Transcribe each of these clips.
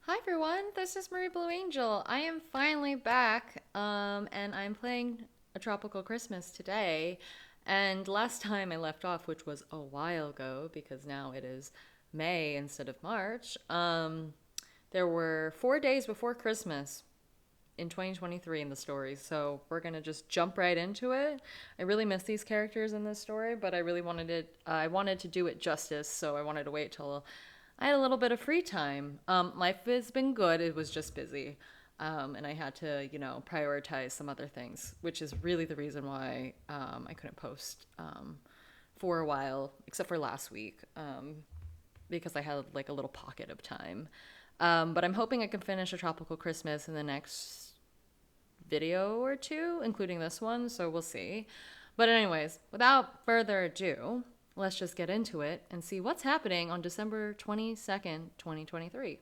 Hi everyone, this is Marie Blue Angel. I am finally back, and I'm playing A Tropical Christmas today. And last time I left off, which was a while ago, because now it is May instead of March, there were 4 days before Christmas in 2023 in the story, so we're gonna just jump right into it. I really miss these characters in this story, but I really wanted it. I wanted to do it justice, so I wanted to wait till I had a little bit of free time. Life has been good. It was just busy, and I had to, prioritize some other things, which is really the reason why I couldn't post for a while, except for last week, because I had like a little pocket of time. But I'm hoping I can finish A Tropical Christmas in the next video or two, including this one, so we'll see. But, anyways, without further ado, let's just get into it and see what's happening on December 22nd, 2023.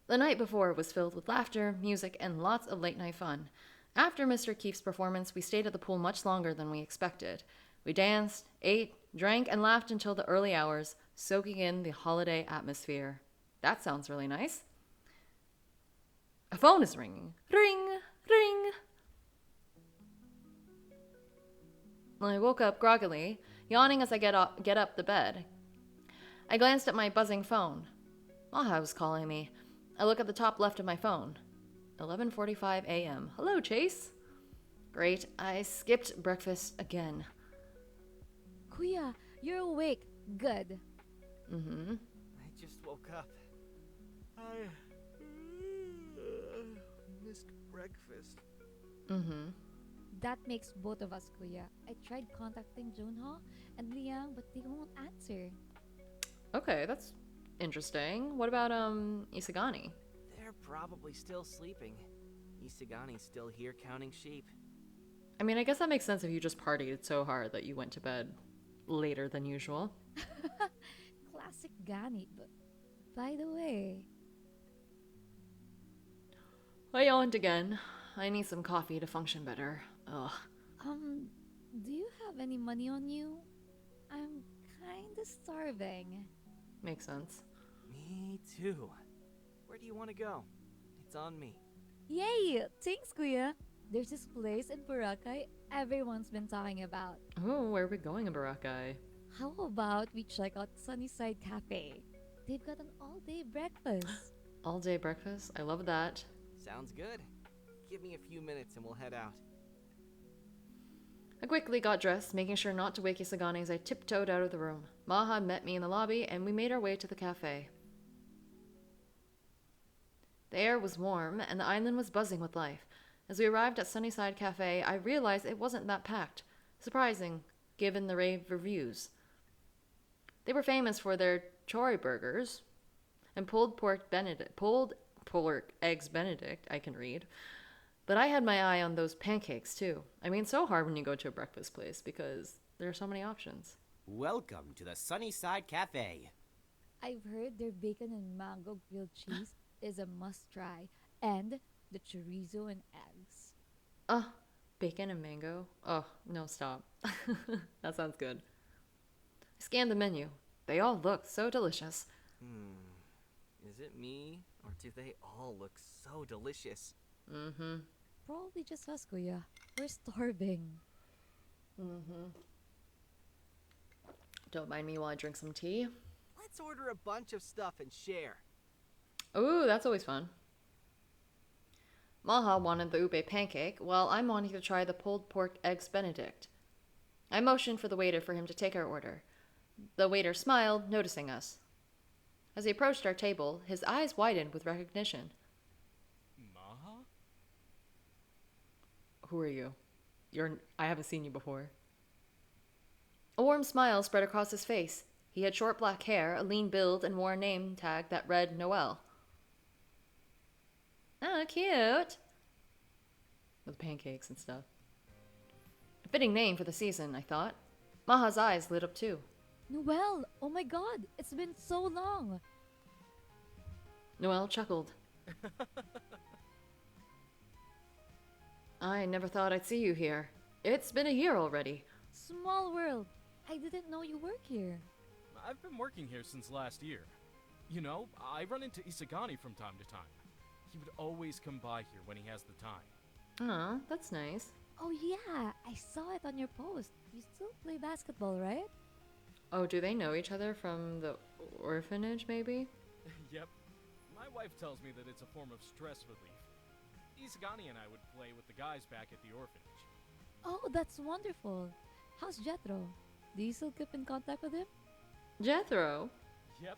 The night before was filled with laughter, music, and lots of late night fun. After Mr. Keefe's performance, we stayed at the pool much longer than we expected. We danced, ate, drank, and laughed until the early hours, soaking in the holiday atmosphere. That sounds really nice. A phone is ringing. Ring, ring. I woke up groggily, yawning as I get up the bed. I glanced at my buzzing phone. Maha was calling me. I look at the top left of my phone. 11:45 a.m. Hello, Chase. Great. I skipped breakfast again. Kuya, you're awake. Good. Mm-hmm. I just woke up. I missed breakfast. Mm-hmm. That makes both of us, Kuya. I tried contacting Junho and Liang, but they won't answer. Okay, that's interesting. What about Isagani? They're probably still sleeping. Isagani's still here counting sheep. I mean, I guess that makes sense if you just partied so hard that you went to bed later than usual. Classic Gani, but by the way, I yawned again. I need some coffee to function better. Ugh. um, do you have any money on you? I'm kinda starving. Makes sense. Me too. Where do you want to go? It's on me. Yay! Thanks, Kuya. There's this place in Boracay everyone's been talking about. Oh, where are we going in Boracay? How about we check out Sunnyside Cafe? They've got an all-day breakfast. All day breakfast? I love that. Sounds good. Give me a few minutes and we'll head out. I quickly got dressed, making sure not to wake Isagani as I tiptoed out of the room. Maha met me in the lobby, and we made our way to the cafe. The air was warm, and the island was buzzing with life. As we arrived at Sunnyside Cafe, I realized it wasn't that packed. Surprising, given the rave reviews. They were famous for their chori burgers and pulled pork eggs Benedict, I can read. But I had my eye on those pancakes too. I mean, so hard when you go to a breakfast place because there are so many options. Welcome to the Sunnyside Cafe. I've heard their bacon and mango grilled cheese is a must try, and the chorizo and eggs. Oh, bacon and mango? Oh, no, stop. That sounds good. I scanned the menu. They all looked so delicious. Is it me, or do they all look so delicious? Mm-hmm. Probably just us, Kuya. We're starving. Mm-hmm. Don't mind me while I drink some tea. Let's order a bunch of stuff and share. Ooh, that's always fun. Maha wanted the ube pancake, while I'm wanting to try the pulled pork eggs Benedict. I motioned for the waiter for him to take our order. The waiter smiled, noticing us. As he approached our table, his eyes widened with recognition. Maha? Who are you? I haven't seen you before. A warm smile spread across his face. He had short black hair, a lean build, and wore a name tag that read Noel. Oh, cute. With pancakes and stuff. A fitting name for the season, I thought. Maha's eyes lit up too. Noel! Oh my god! It's been so long! Noel chuckled. I never thought I'd see you here. It's been a year already. Small world! I didn't know you work here. I've been working here since last year. You know, I run into Isagani from time to time. He would always come by here when he has the time. Oh, that's nice. Oh yeah, I saw it on your post. You still play basketball, right? Oh, do they know each other from the orphanage, maybe? Yep. My wife tells me that it's a form of stress relief. Isagani and I would play with the guys back at the orphanage. Oh, that's wonderful. How's Jethro? Do you still keep in contact with him? Jethro? Yep.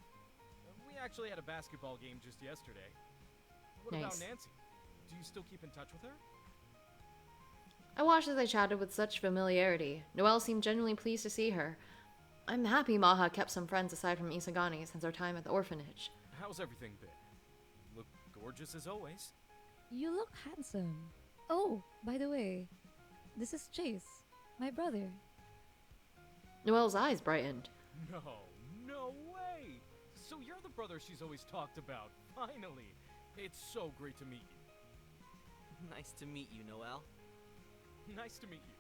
We actually had a basketball game just yesterday. What about Nice. Nancy? Do you still keep in touch with her? I watched as they chatted with such familiarity. Noelle seemed genuinely pleased to see her. I'm happy Maha kept some friends aside from Isagani since our time at the orphanage. How's everything been? Look gorgeous as always. You look handsome. Oh, by the way, this is Chase, my brother. Noelle's eyes brightened. No way! So you're the brother she's always talked about. Finally! It's so great to meet you. Nice to meet you, Noel. Nice to meet you.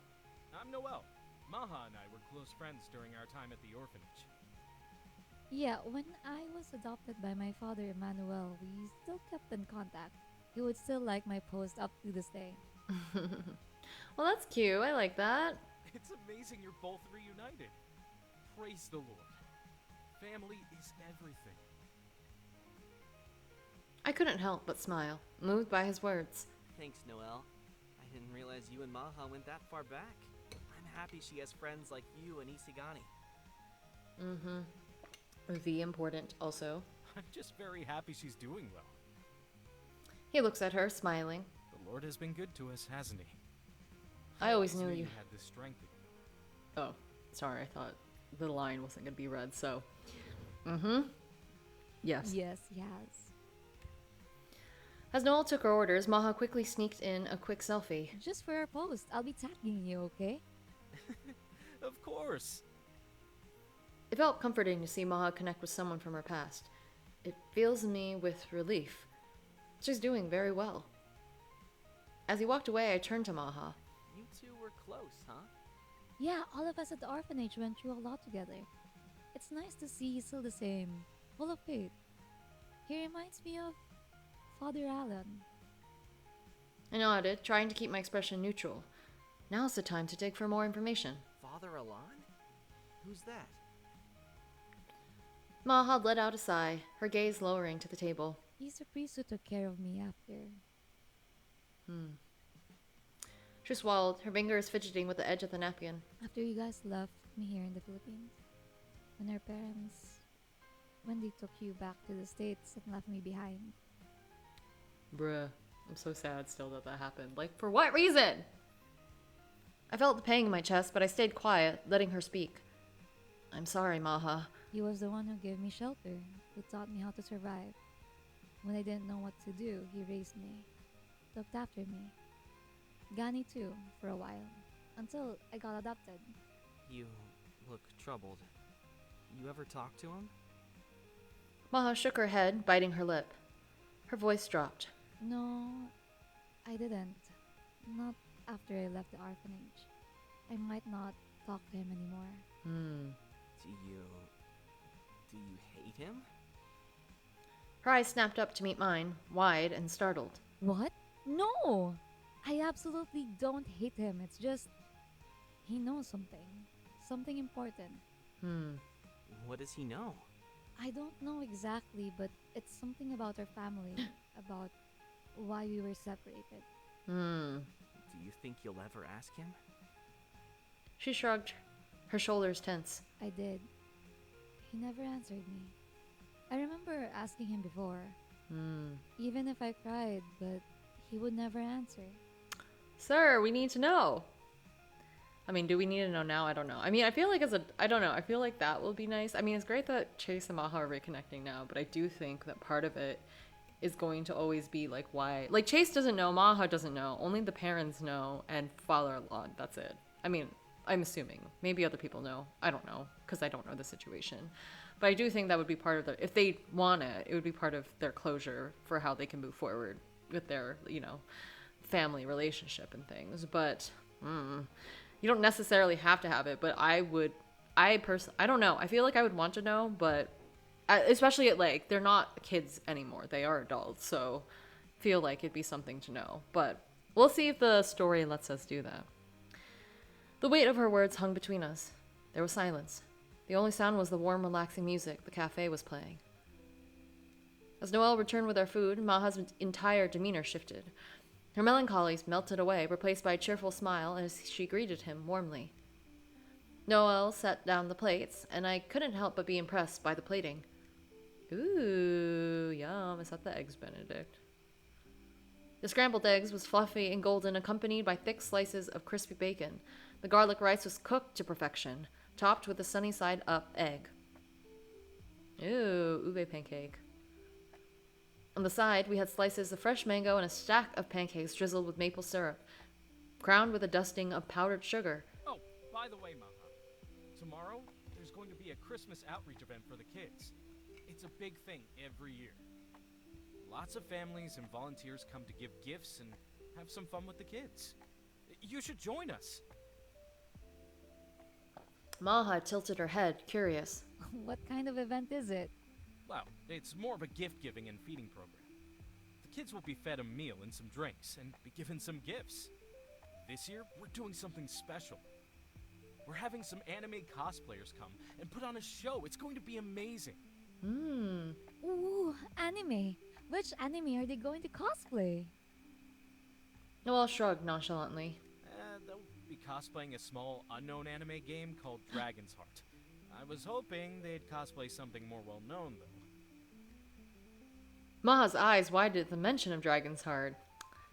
I'm Noel. Maha and I were close friends during our time at the orphanage. Yeah, when I was adopted by my father, Emmanuel, we still kept in contact. He would still like my post up to this day. Well, that's cute. I like that. It's amazing you're both reunited. Praise the Lord. Family is everything. I couldn't help but smile, moved by his words. Thanks, Noel. I didn't realize you and Maha went that far back. I'm happy she has friends like you and Isagani. V important, also. I'm just very happy she's doing well. He looks at her, smiling. The Lord has been good to us, hasn't he? I always knew you you. had the strength in you. Oh, sorry. I thought the line wasn't going to be read, so. Yes. Yes, he has. As Noel took her orders, Maha quickly sneaked in a quick selfie. Just for our post, I'll be tagging you, okay? Of course. It felt comforting to see Maha connect with someone from her past. It fills me with relief. She's doing very well. As he walked away, I turned to Maha. You two were close, huh? Yeah, all of us at the orphanage went through a lot together. It's nice to see he's still the same, full of faith. He reminds me of Father Alan. I nodded, trying to keep my expression neutral. Now's the time to dig for more information. Father Alan? Who's that? Maha let out a sigh, her gaze lowering to the table. He's the priest who took care of me after. She swallowed, her fingers fidgeting with the edge of the napkin. After you guys left me here in the Philippines. When our parents... When they took you back to the States and left me behind. Bruh, I'm so sad still that that happened. Like, for what reason? I felt the pang in my chest, but I stayed quiet, letting her speak. I'm sorry, Maha. He was the one who gave me shelter, who taught me how to survive. When I didn't know what to do, he raised me, looked after me. Gani too, for a while, until I got adopted. You look troubled. You ever talk to him? Maha shook her head, biting her lip. Her voice dropped. No, I didn't. Not after I left the orphanage. I might not talk to him anymore. Do you hate him? Her eyes snapped up to meet mine, wide and startled. What? No! I absolutely don't hate him. It's just... He knows something. Something important. What does he know? I don't know exactly, but it's something about our family. About why we were separated. Do you think you'll ever ask him? She shrugged, her shoulders tense. I did. He never answered me. I remember asking him before. Even if I cried, but he would never answer. Sir, we need to know. I mean, do we need to know now? I don't know. I mean, I feel like I don't know. I feel like that will be nice. I mean, it's great that Chase and Maha are reconnecting now, but I do think that part of it is going to always be like why. Like, Chase doesn't know, Maha doesn't know. Only the parents know, and father-in-law. That's it. I mean, I'm assuming. Maybe other people know. I don't know, because I don't know the situation. But I do think that would be part of the, if they want it would be part of their closure for how they can move forward with their, family relationship and things. But, you don't necessarily have to have it, but I don't know. I feel like I would want to know, but especially at Lake. They're not kids anymore. They are adults, so feel like it'd be something to know. But we'll see if the story lets us do that. The weight of her words hung between us. There was silence. The only sound was the warm, relaxing music the cafe was playing. As Noelle returned with our food, Maha's entire demeanor shifted. Her melancholy melted away, replaced by a cheerful smile as she greeted him warmly. Noelle set down the plates, and I couldn't help but be impressed by the plating. Ooh, yum. Is that the Eggs Benedict? The scrambled eggs was fluffy and golden, accompanied by thick slices of crispy bacon. The garlic rice was cooked to perfection, topped with a sunny side up egg. Ooh, ube pancake. On the side, we had slices of fresh mango and a stack of pancakes drizzled with maple syrup, crowned with a dusting of powdered sugar. Oh, by the way, Maha, tomorrow there's going to be a Christmas outreach event for the kids. It's a big thing every year. Lots of families and volunteers come to give gifts and have some fun with the kids. You should join us. Maha tilted her head, curious. What kind of event is it? Well, it's more of a gift-giving and feeding program. The kids will be fed a meal and some drinks, and be given some gifts. This year, we're doing something special. We're having some anime cosplayers come and put on a show. It's going to be amazing. Ooh, anime. Which anime are they going to cosplay? Noelle shrugged nonchalantly. They'll be cosplaying a small, unknown anime game called Dragon's Heart. I was hoping they'd cosplay something more well-known, though. Maha's eyes widened at the mention of Dragon's Heart.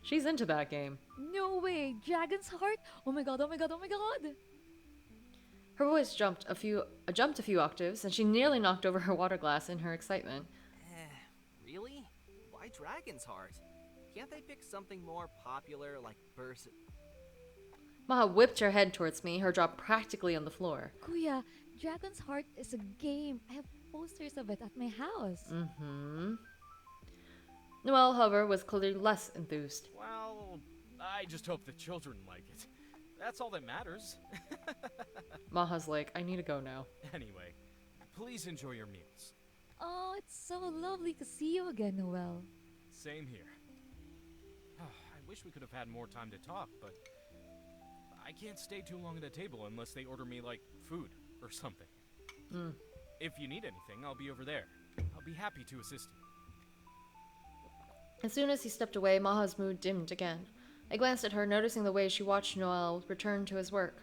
She's into that game. No way! Dragon's Heart? Oh my god, oh my god, oh my god! Her voice jumped a few octaves, and she nearly knocked over her water glass in her excitement. Really? Why Dragon's Heart? Can't they pick something more popular like Maha whipped her head towards me, her jaw practically on the floor. Kuya, Dragon's Heart is a game. I have posters of it at my house. Noelle, however, was clearly less enthused. Well, I just hope the children like it. That's all that matters. Maha's like, I need to go now. Anyway, please enjoy your meals. Oh, it's so lovely to see you again, Noelle. Same here. I wish we could have had more time to talk, but I can't stay too long at a table unless they order me, like, food or something. If you need anything, I'll be over there. I'll be happy to assist you. As soon as he stepped away, Maha's mood dimmed again. I glanced at her, noticing the way she watched Noelle return to his work.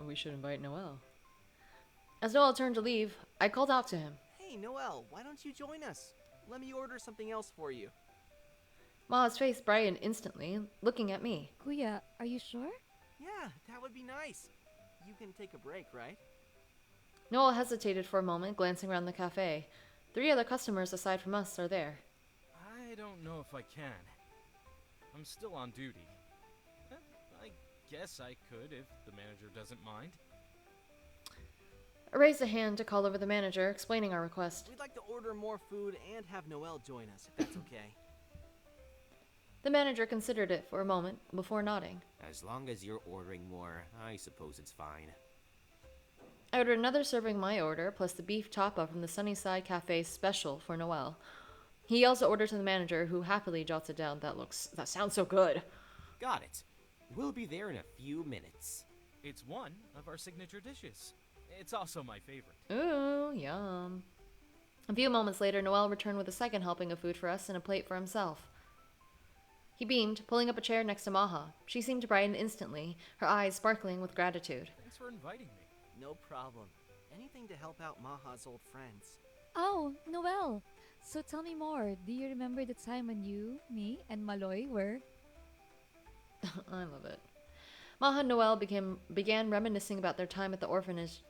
We should invite Noelle. As Noelle turned to leave, I called out to him. Hey, Noelle, why don't you join us? Let me order something else for you. Maha's face brightened instantly, looking at me. Kuya, are you sure? Yeah, that would be nice. You can take a break, right? Noelle hesitated for a moment, glancing around the cafe. 3 other customers aside from us are there. I don't know if I can. I'm still on duty. I guess I could if the manager doesn't mind. I raised a hand to call over the manager, explaining our request. We'd like to order more food and have Noelle join us, if that's okay. The manager considered it for a moment before nodding. As long as you're ordering more, I suppose it's fine. I ordered another serving of my order, plus the beef tapa from the Sunnyside Cafe special for Noelle. He also ordered to the manager, who happily jotted down, that sounds so good. Got it. We'll be there in a few minutes. It's one of our signature dishes. It's also my favorite. Ooh, yum. A few moments later, Noelle returned with a second helping of food for us and a plate for himself. He beamed, pulling up a chair next to Maha. She seemed to brighten instantly, her eyes sparkling with gratitude. Thanks for inviting me. No problem. Anything to help out Maha's old friends. Oh, Noelle. So tell me more. Do you remember the time when you, me, and Maloy were... I love it. Maha and Noelle began reminiscing about their time at the orphanage,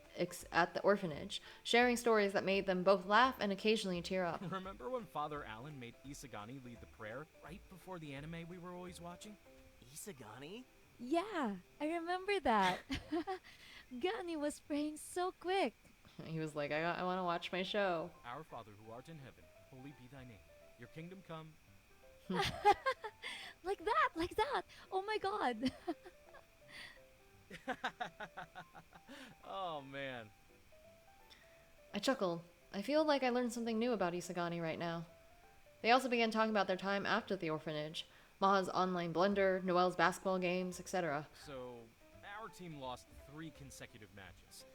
sharing stories that made them both laugh and occasionally tear up. Remember when Father Alan made Isagani lead the prayer right before the anime we were always watching? Isagani? Yeah, I remember that. Gani was praying so quick. He was like, I want to watch my show. Our Father who art in heaven, holy be thy name. Your kingdom come. Like that, like that. Oh my god. Oh man. I chuckled. I feel like I learned something new about Isagani right now. They also began talking about their time after the orphanage, Maha's online blender, Noelle's basketball games, etc. So, our team lost 3 consecutive matches.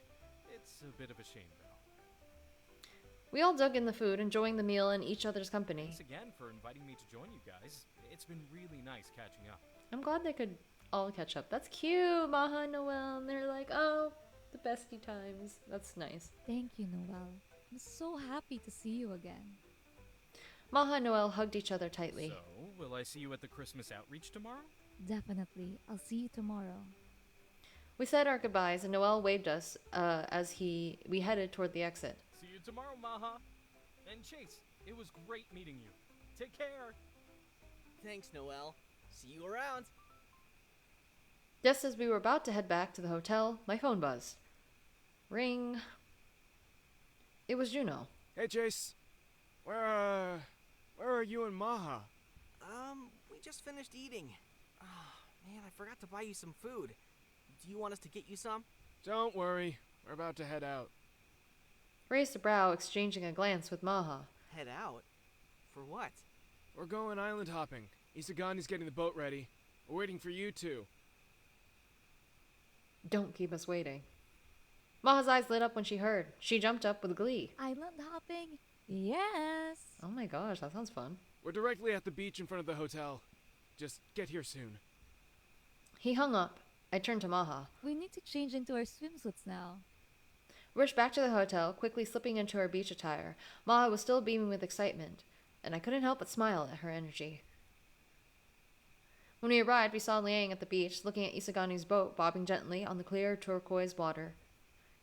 It's a bit of a shame, though. We all dug in the food, enjoying the meal and each other's company. Thanks again for inviting me to join you guys. It's been really nice catching up. I'm glad they could all catch up. That's cute, Maha and Noelle. And they're like, oh, the bestie times. That's nice. Thank you, Noel. I'm so happy to see you again. Maha and Noelle hugged each other tightly. So, will I see you at the Christmas outreach tomorrow? Definitely. I'll see you tomorrow. We said our goodbyes, and Noelle waved us as we headed toward the exit. See you tomorrow, Maha. And Chase, it was great meeting you. Take care. Thanks, Noel. See you around. Just as we were about to head back to the hotel, my phone buzzed. Ring. It was Juno. Hey, Chase. Where are you and Maha? We just finished eating. Oh, man, I forgot to buy you some food. Do you want us to get you some? Don't worry. We're about to head out. Raised a brow, exchanging a glance with Maha. Head out? For what? We're going island hopping. Isagani's getting the boat ready. We're waiting for you two. Don't keep us waiting. Maha's eyes lit up when she heard. She jumped up with glee. Island hopping? Yes! Oh my gosh, that sounds fun. We're directly at the beach in front of the hotel. Just get here soon. He hung up. I turned to Maha. We need to change into our swimsuits now. Rushed back to the hotel, quickly slipping into her beach attire. Maha was still beaming with excitement, and I couldn't help but smile at her energy. When we arrived, we saw Liang at the beach, looking at Isagani's boat bobbing gently on the clear turquoise water.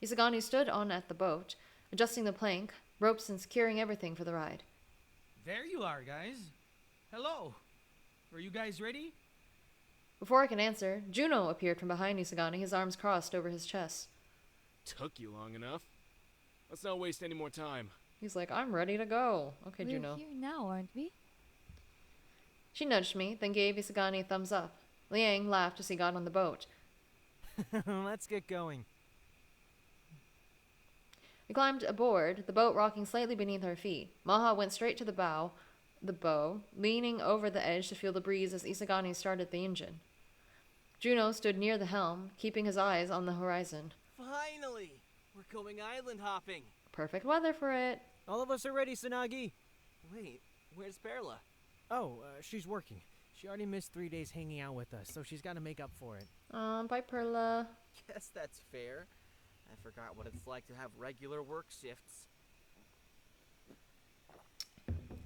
Isagani stood on at the boat, adjusting the plank, ropes, and securing everything for the ride. There you are, guys. Hello. Are you guys ready? Before I could answer, Juno appeared from behind Isagani, his arms crossed over his chest. Took you long enough. Let's not waste any more time. He's like, I'm ready to go. Okay, We're Juno. here now, aren't we? She nudged me, then gave Isagani a thumbs up. Liang laughed as he got on the boat. Let's get going. We climbed aboard, the boat rocking slightly beneath our feet. Maha went straight to the bow, leaning over the edge to feel the breeze as Isagani started the engine. Juno stood near the helm, keeping his eyes on the horizon. Finally! We're going island hopping. Perfect weather for it. All of us are ready, Sanagi. Wait, where's Perla? Oh, she's working. She already missed 3 days hanging out with us, so she's got to make up for it. Bye, Perla. Guess that's fair. I forgot what it's like to have regular work shifts.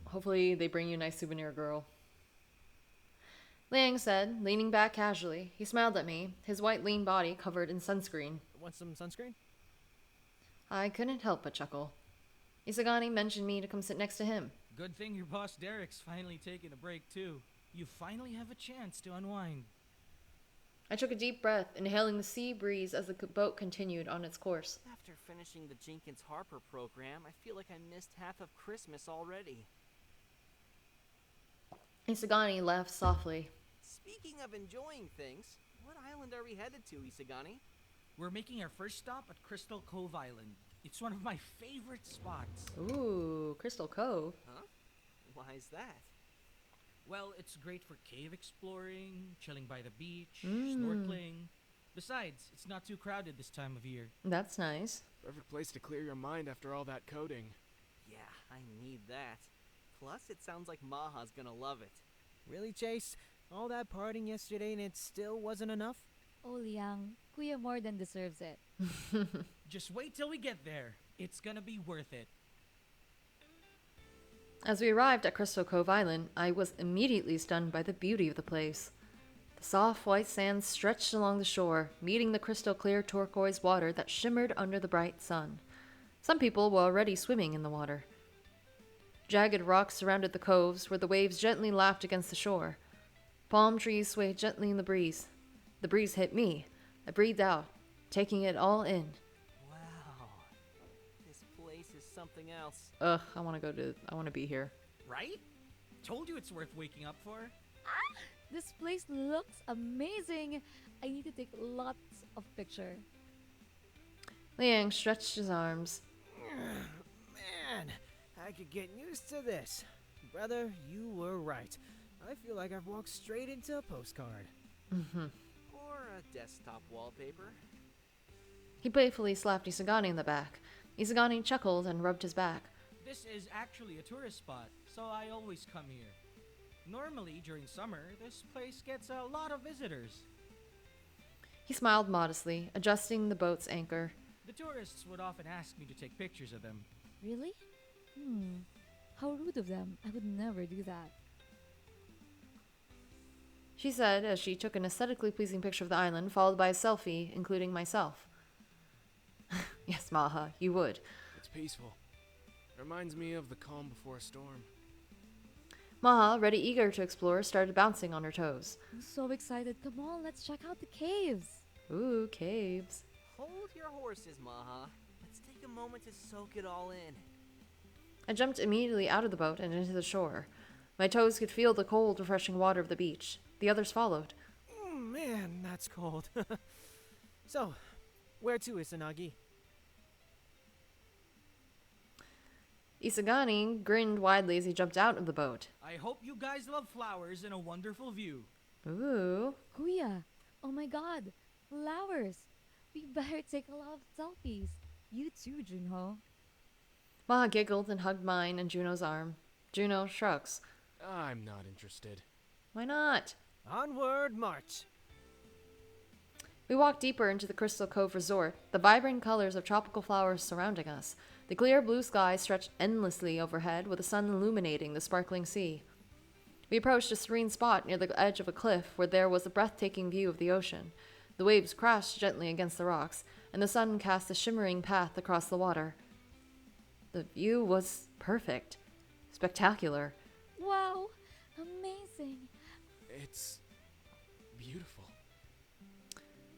Hopefully they bring you a nice souvenir, girl. Liang said, leaning back casually. He smiled at me, his white lean body covered in sunscreen. Want some sunscreen? I couldn't help but chuckle. Isagani mentioned me to come sit next to him. Good thing your boss Derek's finally taking a break, too. You finally have a chance to unwind. I took a deep breath, inhaling the sea breeze as the boat continued on its course. After finishing the Jenkins Harper program, I feel like I missed half of Christmas already. Isagani laughed softly. Speaking of enjoying things, what island are we headed to, Isagani? We're making our first stop at Crystal Cove Island. It's one of my favorite spots. Ooh, Crystal Cove. Huh? Why's that? Well, it's great for cave exploring, chilling by the beach, snorkeling. Besides, it's not too crowded this time of year. That's nice. Perfect place to clear your mind after all that coding. Yeah, I need that. Plus, it sounds like Maha's gonna love it. Really, Chase? All that partying yesterday and it still wasn't enough? Oh, Liang, Kuya more than deserves it. Just wait till we get there. It's gonna be worth it. As we arrived at Crystal Cove Island, I was immediately stunned by the beauty of the place. The soft white sand stretched along the shore, meeting the crystal clear turquoise water that shimmered under the bright sun. Some people were already swimming in the water. Jagged rocks surrounded the coves, where the waves gently lapped against the shore. Palm trees swayed gently in the breeze. The breeze hit me. I breathed out, taking it all in. Wow. This place is something else. Ugh, I want to be here. Right? Told you it's worth waking up for. This place looks amazing. I need to take lots of picture. Liang stretched his arms. Man, I could get used to this. Brother, you were right. I feel like I've walked straight into a postcard. Or a desktop wallpaper. He playfully slapped Isagani in the back. Isagani chuckled and rubbed his back. This is actually a tourist spot, so I always come here. Normally, during summer, this place gets a lot of visitors. He smiled modestly, adjusting the boat's anchor. The tourists would often ask me to take pictures of them. Really? How rude of them. I would never do that. She said as she took an aesthetically pleasing picture of the island, followed by a selfie, including myself. Yes, Maha, you would. It's peaceful. It reminds me of the calm before a storm. Maha, already eager to explore, started bouncing on her toes. I'm so excited. Come on, let's check out the caves. Ooh, caves. Hold your horses, Maha. Let's take a moment to soak it all in. I jumped immediately out of the boat and into the shore. My toes could feel the cold, refreshing water of the beach. The others followed. Man, that's cold. So, where to, Isanagi? Isagani grinned widely as he jumped out of the boat. I hope you guys love flowers and a wonderful view. Ooh. Kuya, oh my god, flowers. We better take a lot of selfies. You too, Junho. Maha giggled and hugged mine and Juno's arm. Juno shrugs. I'm not interested. Why not? Onward, march. We walked deeper into the Crystal Cove Resort, the vibrant colors of tropical flowers surrounding us. The clear blue sky stretched endlessly overhead, with the sun illuminating the sparkling sea. We approached a serene spot near the edge of a cliff where there was a breathtaking view of the ocean. The waves crashed gently against the rocks, and the sun cast a shimmering path across the water. The view was perfect. Spectacular. Wow, amazing. It's beautiful.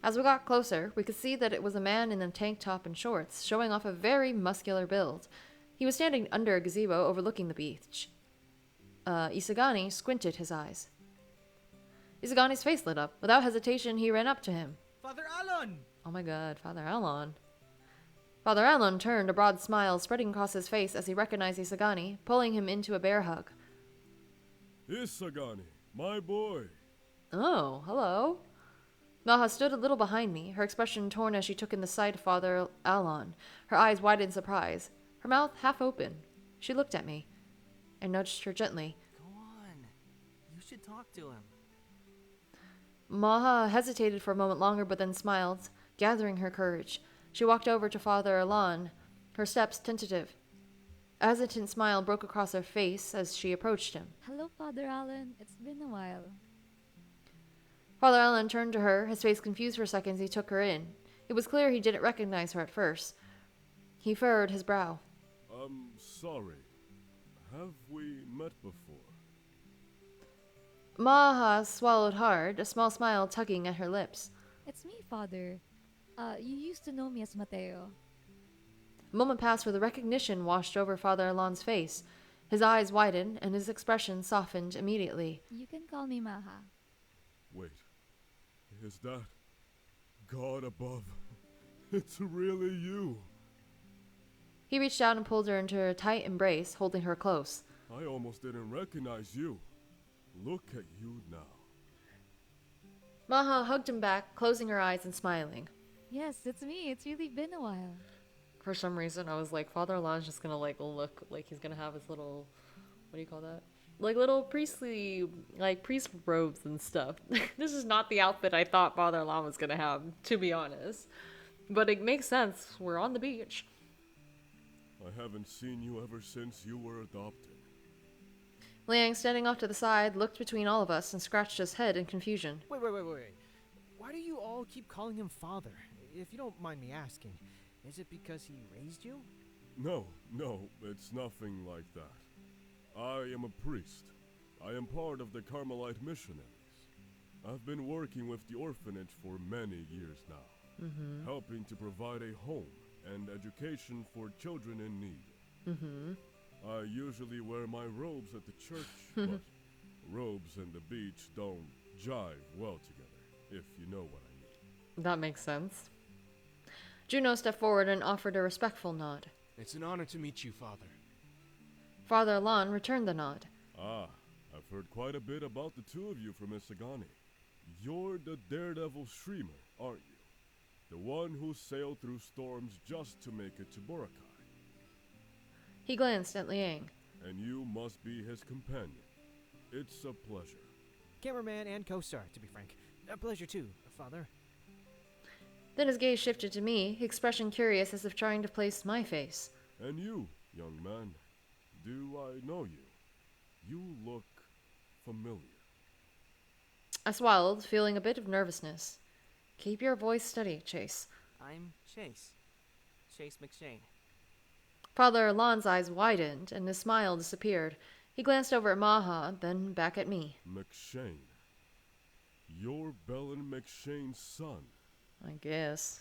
As we got closer, we could see that it was a man in a tank top and shorts, showing off a very muscular build. He was standing under a gazebo overlooking the beach. Isagani squinted his eyes. Isagani's face lit up. Without hesitation, he ran up to him. Father Alon! Oh my god, Father Alon. Father Alon turned, a broad smile spreading across his face as he recognized Isagani, pulling him into a bear hug. Isagani, my boy. Oh, hello. Maha stood a little behind me, her expression torn as she took in the sight of Father Alon, her eyes wide in surprise, her mouth half open. She looked at me. I nudged her gently. Go on. You should talk to him. Maha hesitated for a moment longer but then smiled, gathering her courage. She walked over to Father Alon, her steps tentative. A hesitant smile broke across her face as she approached him. Hello, Father Allen. It's been a while. Father Allen turned to her, his face confused for a second as he took her in. It was clear he didn't recognize her at first. He furrowed his brow. I'm sorry. Have we met before? Maha swallowed hard, a small smile tugging at her lips. It's me, Father. You used to know me as Mateo. A moment passed where the recognition washed over Father Alon's face. His eyes widened, and his expression softened immediately. You can call me Maha. Wait. Is that God above? It's really you. He reached out and pulled her into a tight embrace, holding her close. I almost didn't recognize you. Look at you now. Maha hugged him back, closing her eyes and smiling. Yes, it's me. It's really been a while. For some reason, I was like, Father Alon's just gonna look like he's gonna have his little, what do you call that? Like little priestly, priest robes and stuff. This is not the outfit I thought Father Alon was gonna have, to be honest. But it makes sense. We're on the beach. I haven't seen you ever since you were adopted. Liang, standing off to the side, looked between all of us and scratched his head in confusion. Wait. Why do you all keep calling him father? If you don't mind me asking, is it because he raised you? No, it's nothing like that. I am a priest. I am part of the Carmelite missionaries. I've been working with the orphanage for many years now, helping to provide a home and education for children in need. I usually wear my robes at the church, but robes and the beach don't jive well together, if you know what I mean. That makes sense. Juno stepped forward and offered a respectful nod. It's an honor to meet you, Father. Father Alon returned the nod. Ah, I've heard quite a bit about the two of you from Isagani. You're the daredevil streamer, aren't you? The one who sailed through storms just to make it to Boracay. He glanced at Liang. And you must be his companion. It's a pleasure. Cameraman and co-star, to be frank. A pleasure too, Father. Then his gaze shifted to me, expression curious as if trying to place my face. And you, young man, do I know you? You look familiar. I swallowed, feeling a bit of nervousness. Keep your voice steady, Chase. I'm Chase. Chase McShane. Father Alon's eyes widened, and his smile disappeared. He glanced over at Maha, then back at me. McShane. You're Belen McShane's son. I guess.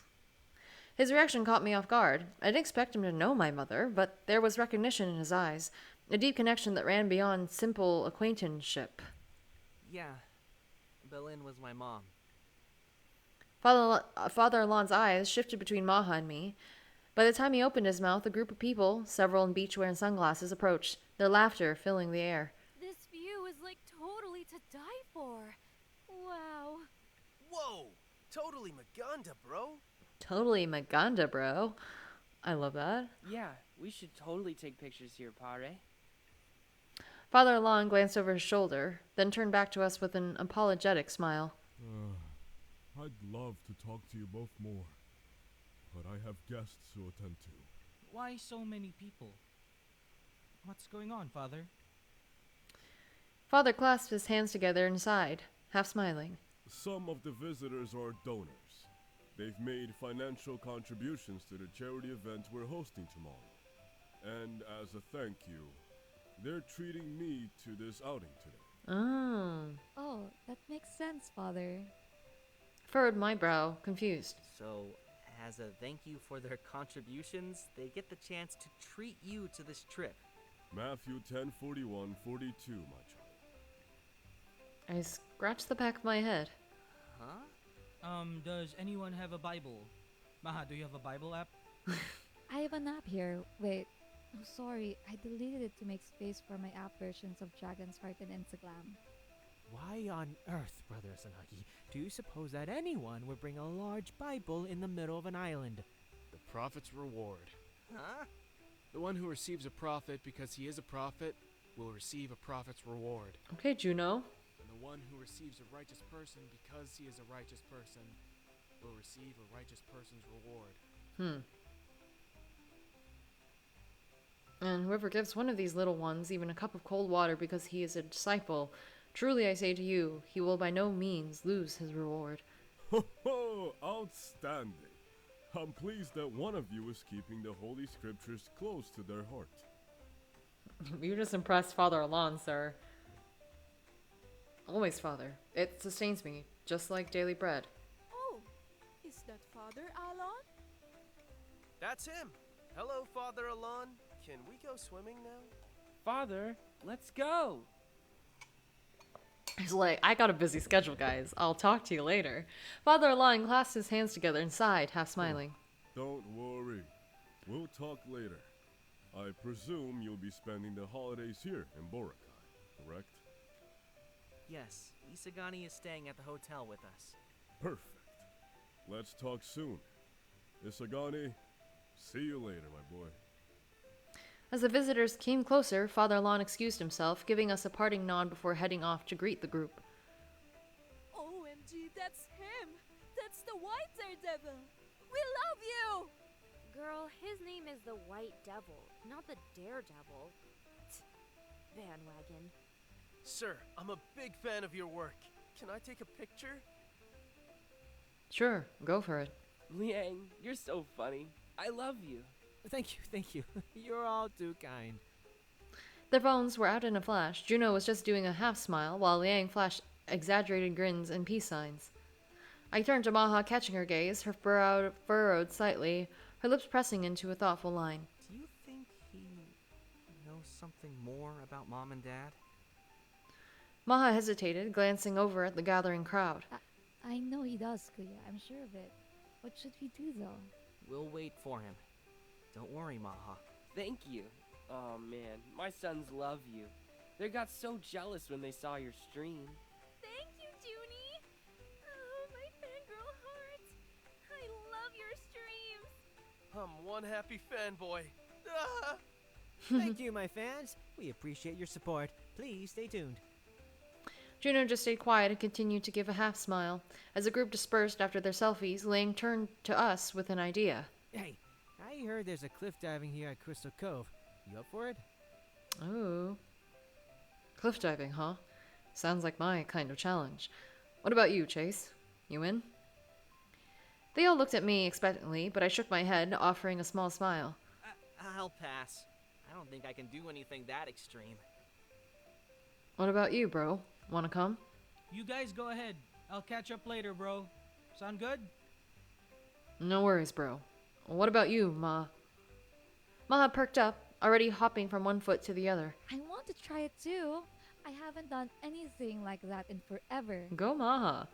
His reaction caught me off guard. I didn't expect him to know my mother, but there was recognition in his eyes, a deep connection that ran beyond simple acquaintanceship. Yeah, Belen was my mom. Father Alon's eyes shifted between Maha and me. By the time he opened his mouth, a group of people, several in beachwear and sunglasses, approached, their laughter filling the air. This view is like totally to die for. Wow. Whoa! Totally Maganda, bro. Totally Maganda, bro. I love that. Yeah, we should totally take pictures here, Pare. Father Alon glanced over his shoulder, then turned back to us with an apologetic smile. I'd love to talk to you both more, but I have guests to attend to. Why so many people? What's going on, Father? Father clasped his hands together and sighed, half smiling. Some of the visitors are donors. They've made financial contributions to the charity event we're hosting tomorrow. And as a thank you, they're treating me to this outing today. Oh, that makes sense, Father. Furrowed my brow, confused. So, as a thank you for their contributions, they get the chance to treat you to this trip. Matthew 10:41-42, my child. I scratched the back of my head. Huh? Does anyone have a Bible? Maha, do you have a Bible app? I have an app here. Wait. Oh, sorry. I deleted it to make space for my app versions of Dragon's Heart and Instagram. Why on earth, Brother Asanagi, do you suppose that anyone would bring a large Bible in the middle of an island? The prophet's reward. Huh? The one who receives a prophet because he is a prophet will receive a prophet's reward. Okay, Juno. And the one who receives a righteous person because he is a righteous person will receive a righteous person's reward. And whoever gives one of these little ones even a cup of cold water because he is a disciple, truly I say to you, he will by no means lose his reward. Ho ho! Outstanding! I'm pleased that one of you is keeping the Holy Scriptures close to their heart. You just impressed Father Alon, sir. Always, Father. It sustains me, just like daily bread. Oh, is that Father Alon? That's him. Hello, Father Alon. Can we go swimming now? Father, let's go! He's like, I got a busy schedule, guys. I'll talk to you later. Father Alon clasped his hands together and sighed, half smiling. Don't worry. We'll talk later. I presume you'll be spending the holidays here in Boracay, correct? Yes, Isagani is staying at the hotel with us. Perfect. Let's talk soon. Isagani, see you later, my boy. As the visitors came closer, Father Alon excused himself, giving us a parting nod before heading off to greet the group. OMG, that's him! That's the White Daredevil! We love you! Girl, his name is the White Devil, not the Daredevil. Bandwagon. Sir, I'm a big fan of your work. Can I take a picture? Sure, go for it. Liang, you're so funny. I love you. Thank you. You're all too kind. Their phones were out in a flash. Juno was just doing a half smile, while Liang flashed exaggerated grins and peace signs. I turned to Maha, catching her gaze, her brow furrowed slightly, her lips pressing into a thoughtful line. Do you think he knows something more about Mom and Dad? Maha hesitated, glancing over at the gathering crowd. I know he does, Kuya. I'm sure of it. What should we do, though? We'll wait for him. Don't worry, Maha. Thank you. Oh man, my sons love you. They got so jealous when they saw your stream. Thank you, Junie. Oh, my fangirl heart. I love your streams. I'm one happy fanboy. Ah! Thank you, my fans. We appreciate your support. Please stay tuned. Juno just stayed quiet and continued to give a half smile. As the group dispersed after their selfies, Ling turned to us with an idea. Hey, I heard there's a cliff diving here at Crystal Cove. You up for it? Oh. Cliff diving, huh? Sounds like my kind of challenge. What about you, Chase? You in? They all looked at me expectantly, but I shook my head, offering a small smile. I'll pass. I don't think I can do anything that extreme. What about you, bro? Wanna come? You guys go ahead. I'll catch up later, bro. Sound good? No worries, bro. What about you, Ma? Maha perked up, already hopping from one foot to the other. I want to try it too. I haven't done anything like that in forever. Go Maha.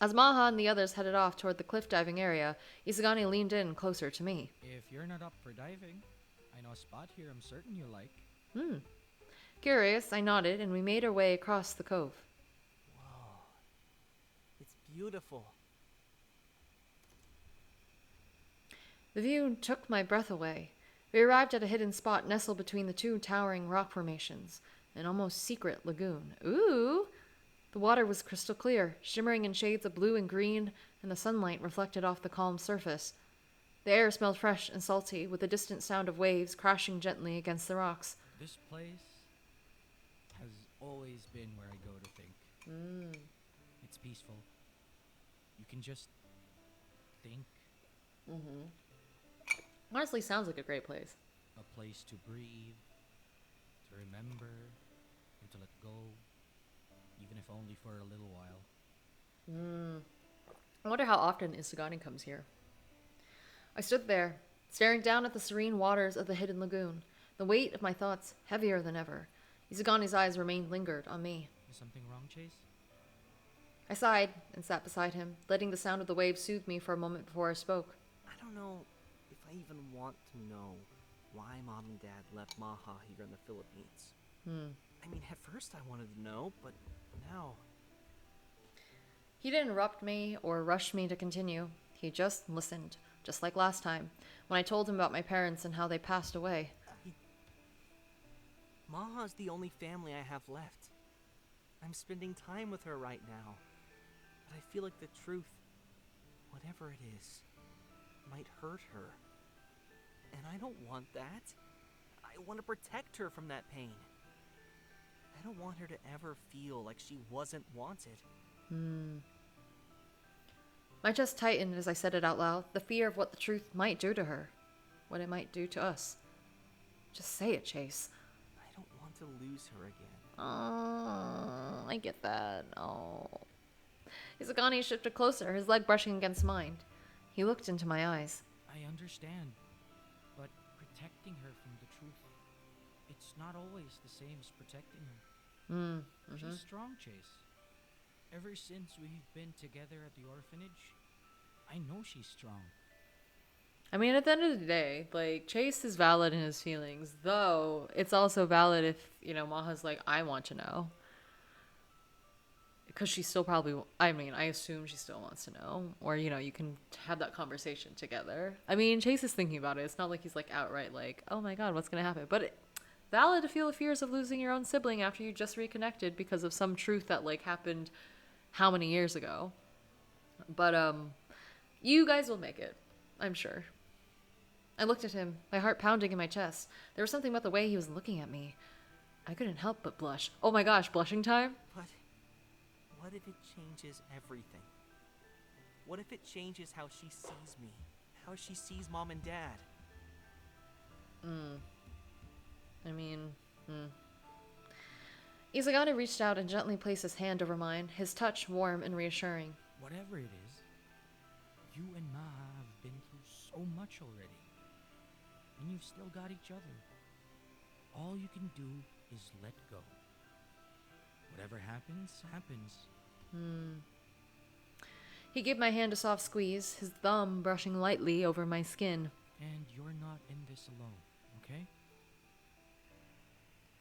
As Maha and the others headed off toward the cliff diving area, Isagani leaned in closer to me. If you're not up for diving, I know a spot here I'm certain you like. Curious, I nodded, and we made our way across the cove. Whoa. It's beautiful. The view took my breath away. We arrived at a hidden spot nestled between the two towering rock formations, an almost secret lagoon. Ooh! The water was crystal clear, shimmering in shades of blue and green, and the sunlight reflected off the calm surface. The air smelled fresh and salty, with the distant sound of waves crashing gently against the rocks. This place has always been where I go to think. It's peaceful. You can just think. Honestly, sounds like a great place. A place to breathe, to remember, and to let go, even if only for a little while. I wonder how often Isagani comes here. I stood there, staring down at the serene waters of the hidden lagoon, the weight of my thoughts heavier than ever. Isagani's eyes remained lingered on me. Is something wrong, Chase? I sighed and sat beside him, letting the sound of the waves soothe me for a moment before I spoke. I don't know if I even want to know why Mom and Dad left Maha here in the Philippines. I mean, at first I wanted to know, but now... He didn't interrupt me or rush me to continue. He just listened, just like last time, when I told him about my parents and how they passed away. Maha's the only family I have left. I'm spending time with her right now. But I feel like the truth, whatever it is, might hurt her. And I don't want that. I want to protect her from that pain. I don't want her to ever feel like she wasn't wanted. My chest tightened as I said it out loud, the fear of what the truth might do to her, what it might do to us. Just say it, Chase. I don't want to lose her again. Oh, I get that. Oh. Isagani shifted closer, his leg brushing against mine. He looked into my eyes. I understand, but protecting her from the truth, it's not always the same as protecting her. She's strong, Chase. Ever since we've been together at the orphanage, I know she's strong. I mean, at the end of the day, like, Chase is valid in his feelings, though it's also valid if, you know, Maha's like, I want to know. Because she still probably, I mean, I assume she still wants to know. Or, you know, you can have that conversation together. I mean, Chase is thinking about it. It's not like he's, like, outright like, oh my god, what's going to happen? But valid to feel the fears of losing your own sibling after you just reconnected because of some truth that, like, happened how many years ago. But, you guys will make it. I'm sure. I looked at him, my heart pounding in my chest. There was something about the way he was looking at me. I couldn't help but blush. Oh my gosh, blushing time? But what if it changes everything? What if it changes how she sees me? How she sees Mom and Dad? I mean, Isagani reached out and gently placed his hand over mine, his touch warm and reassuring. Whatever it is, you and Maha have been through so much already. And you've still got each other. All you can do is let go. Whatever happens, happens. He gave my hand a soft squeeze, his thumb brushing lightly over my skin. And you're not in this alone, okay?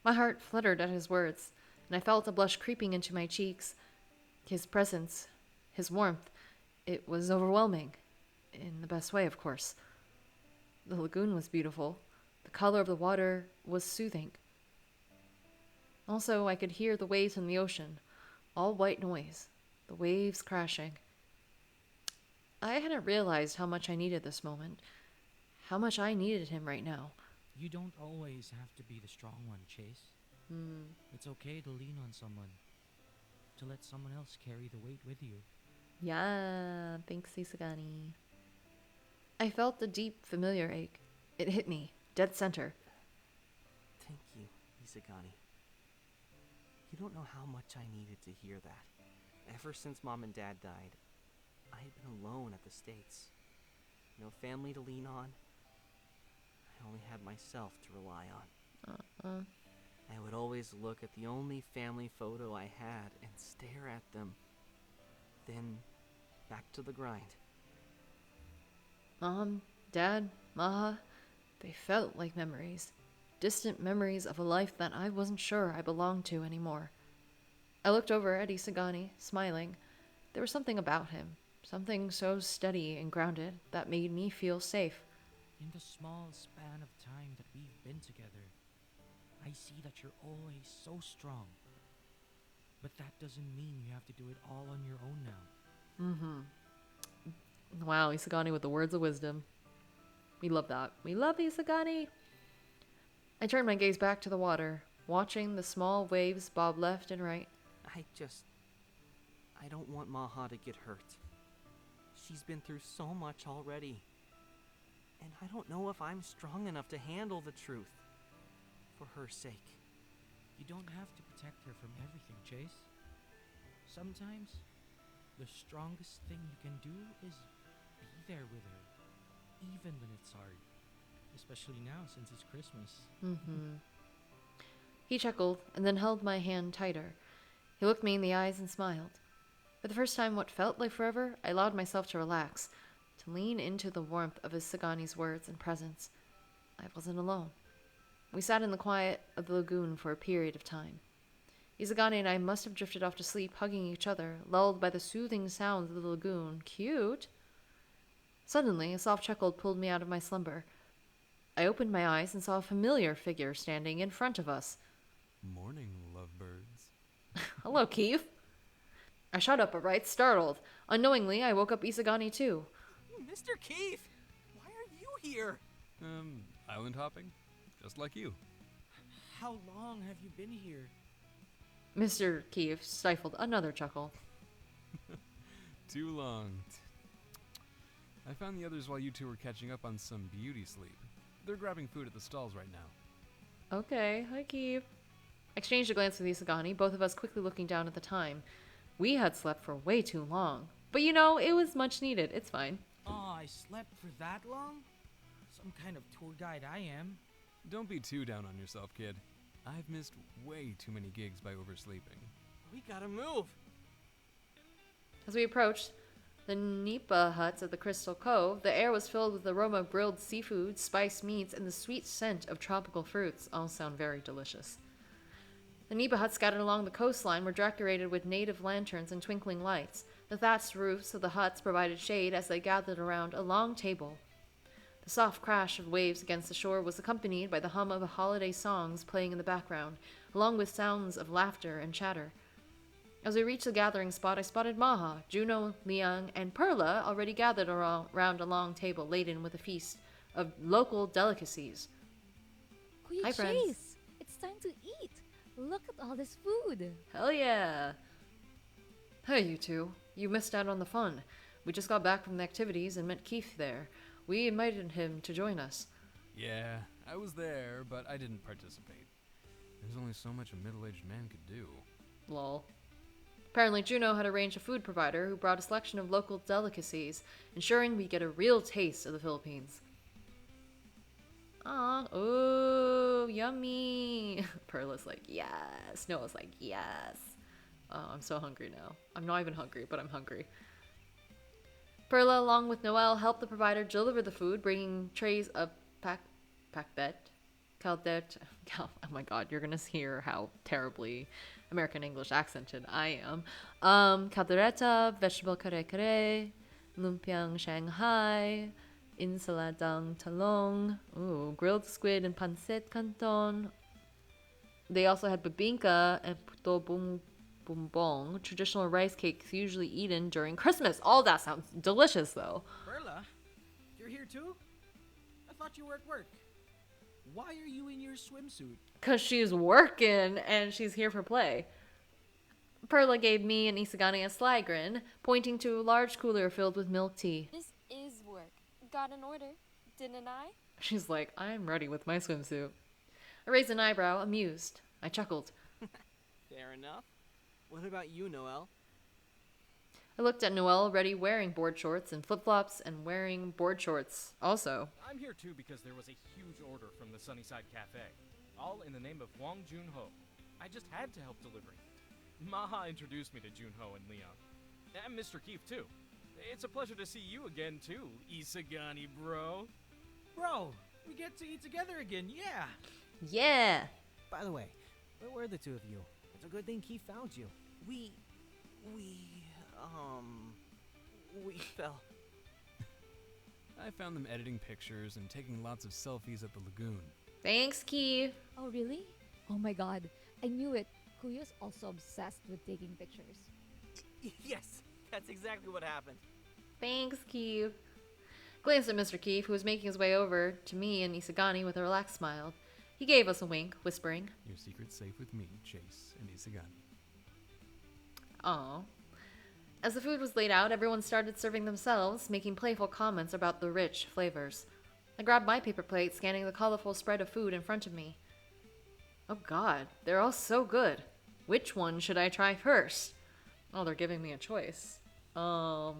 My heart fluttered at his words, and I felt a blush creeping into my cheeks. His presence, his warmth, it was overwhelming. In the best way, of course. The lagoon was beautiful. The color of the water was soothing. Also, I could hear the waves in the ocean, all white noise, the waves crashing. I hadn't realized how much I needed this moment, how much I needed him right now. You don't always have to be the strong one, Chase. It's okay to lean on someone, to let someone else carry the weight with you. Yeah, thanks, Isagani. I felt a deep, familiar ache. It hit me, dead center. Thank you, Isagani. You don't know how much I needed to hear that. Ever since Mom and Dad died, I had been alone at the States. No family to lean on. I only had myself to rely on. I would always look at the only family photo I had and stare at them. Then, back to the grind. Mom, Dad, Maha, they felt like memories. Distant memories of a life that I wasn't sure I belonged to anymore. I looked over at Isagani, smiling. There was something about him, something so steady and grounded that made me feel safe. In the small span of time that we've been together, I see that you're always so strong. But that doesn't mean you have to do it all on your own now. Wow, Isagani with the words of wisdom. We love that. We love Isagani. I turned my gaze back to the water, watching the small waves bob left and right. I don't want Maha to get hurt. She's been through so much already. And I don't know if I'm strong enough to handle the truth. For her sake. You don't have to protect her from everything, Chase. Sometimes, the strongest thing you can do is be there with her, even when it's hard. Especially now, since it's Christmas. He chuckled and then held my hand tighter. He looked me in the eyes and smiled. For the first time, what felt like forever, I allowed myself to relax, to lean into the warmth of Isagani's words and presence. I wasn't alone. We sat in the quiet of the lagoon for a period of time. Isagani and I must have drifted off to sleep, hugging each other, lulled by the soothing sounds of the lagoon. Cute. Suddenly, a soft chuckle pulled me out of my slumber. I opened my eyes and saw a familiar figure standing in front of us. Morning, lovebirds. Hello, Keith. I shot up right, startled. Unknowingly, I woke up Isagani too. Mr. Keith! Why are you here? Island hopping? Just like you. How long have you been here? Mr. Keith stifled another chuckle. Too long. I found the others while you two were catching up on some beauty sleep. They're grabbing food at the stalls right now. Okay, hi Keith. I exchanged a glance with Isagani, both of us quickly looking down at the time. We had slept for way too long. But you know, it was much needed. It's fine. Oh, I slept for that long? Some kind of tour guide I am. Don't be too down on yourself, kid. I've missed way too many gigs by oversleeping. We gotta move. As we approached the Nipa huts of the Crystal Cove, the air was filled with the aroma of grilled seafood, spiced meats, and the sweet scent of tropical fruits. All sound very delicious. The Nipa huts scattered along the coastline were decorated with native lanterns and twinkling lights. The thatched roofs of the huts provided shade as they gathered around a long table. The soft crash of waves against the shore was accompanied by the hum of holiday songs playing in the background, along with sounds of laughter and chatter. As we reached the gathering spot, I spotted Maha, Juno, Liang, and Perla already gathered around a long table laden with a feast of local delicacies. Quick, Hi, friends. Chase! It's time to eat! Look at all this food! Hell yeah! Hey, you two. You missed out on the fun. We just got back from the activities and met Keith there. We invited him to join us. Yeah, I was there, but I didn't participate. There's only so much a middle-aged man could do. Lol. Apparently, Juno had arranged a food provider who brought a selection of local delicacies, ensuring we get a real taste of the Philippines. Aw, oh, yummy. Perla's like, yes. Noah's like, yes. Oh, I'm so hungry now. I'm not even hungry, but I'm hungry. Perla, along with Noelle, helped the provider deliver the food, bringing trays of oh my god, you're gonna hear how terribly American English accented I am. Caldereta, vegetable kare kare, lumpiang Shanghai, insaladang talong, ooh, grilled squid and pancit canton. They also had bibinka and puto bumbong, traditional rice cakes usually eaten during Christmas. All that sounds delicious, though. Perla, you're here too? I thought you were at work. Why are you in your swimsuit? Because she's working and she's here for play. Perla gave me and Isagani a sly grin, pointing to a large cooler filled with milk tea. This is work. Got an order, didn't I? She's like, I'm ready with my swimsuit. I raised an eyebrow, amused. I chuckled. Fair enough. What about you, Noelle? I looked at Noelle, already wearing board shorts and flip-flops and wearing board shorts also. I'm here too because there was a huge order from the Sunnyside Cafe, all in the name of Wong Junho. I just had to help delivering it. Maha introduced me to Junho and Leon. And Mr. Keefe too. It's a pleasure to see you again too, Isagani bro. Bro, we get to eat together again, yeah! Yeah! By the way, where were the two of you? It's a good thing Keith found you. We fell. I found them editing pictures and taking lots of selfies at the lagoon. Thanks, Key. Oh, really? Oh my god. I knew it. Kuya's also obsessed with taking pictures. Yes, that's exactly what happened. Thanks, Keith. Glanced at Mr. Keefe, who was making his way over to me and Isagani with a relaxed smile. He gave us a wink, whispering, Your secret's safe with me, Chase and Isagani. Aw. As the food was laid out, everyone started serving themselves, making playful comments about the rich flavors. I grabbed my paper plate, scanning the colorful spread of food in front of me. Oh god, they're all so good. Which one should I try first? Oh, they're giving me a choice. Okay.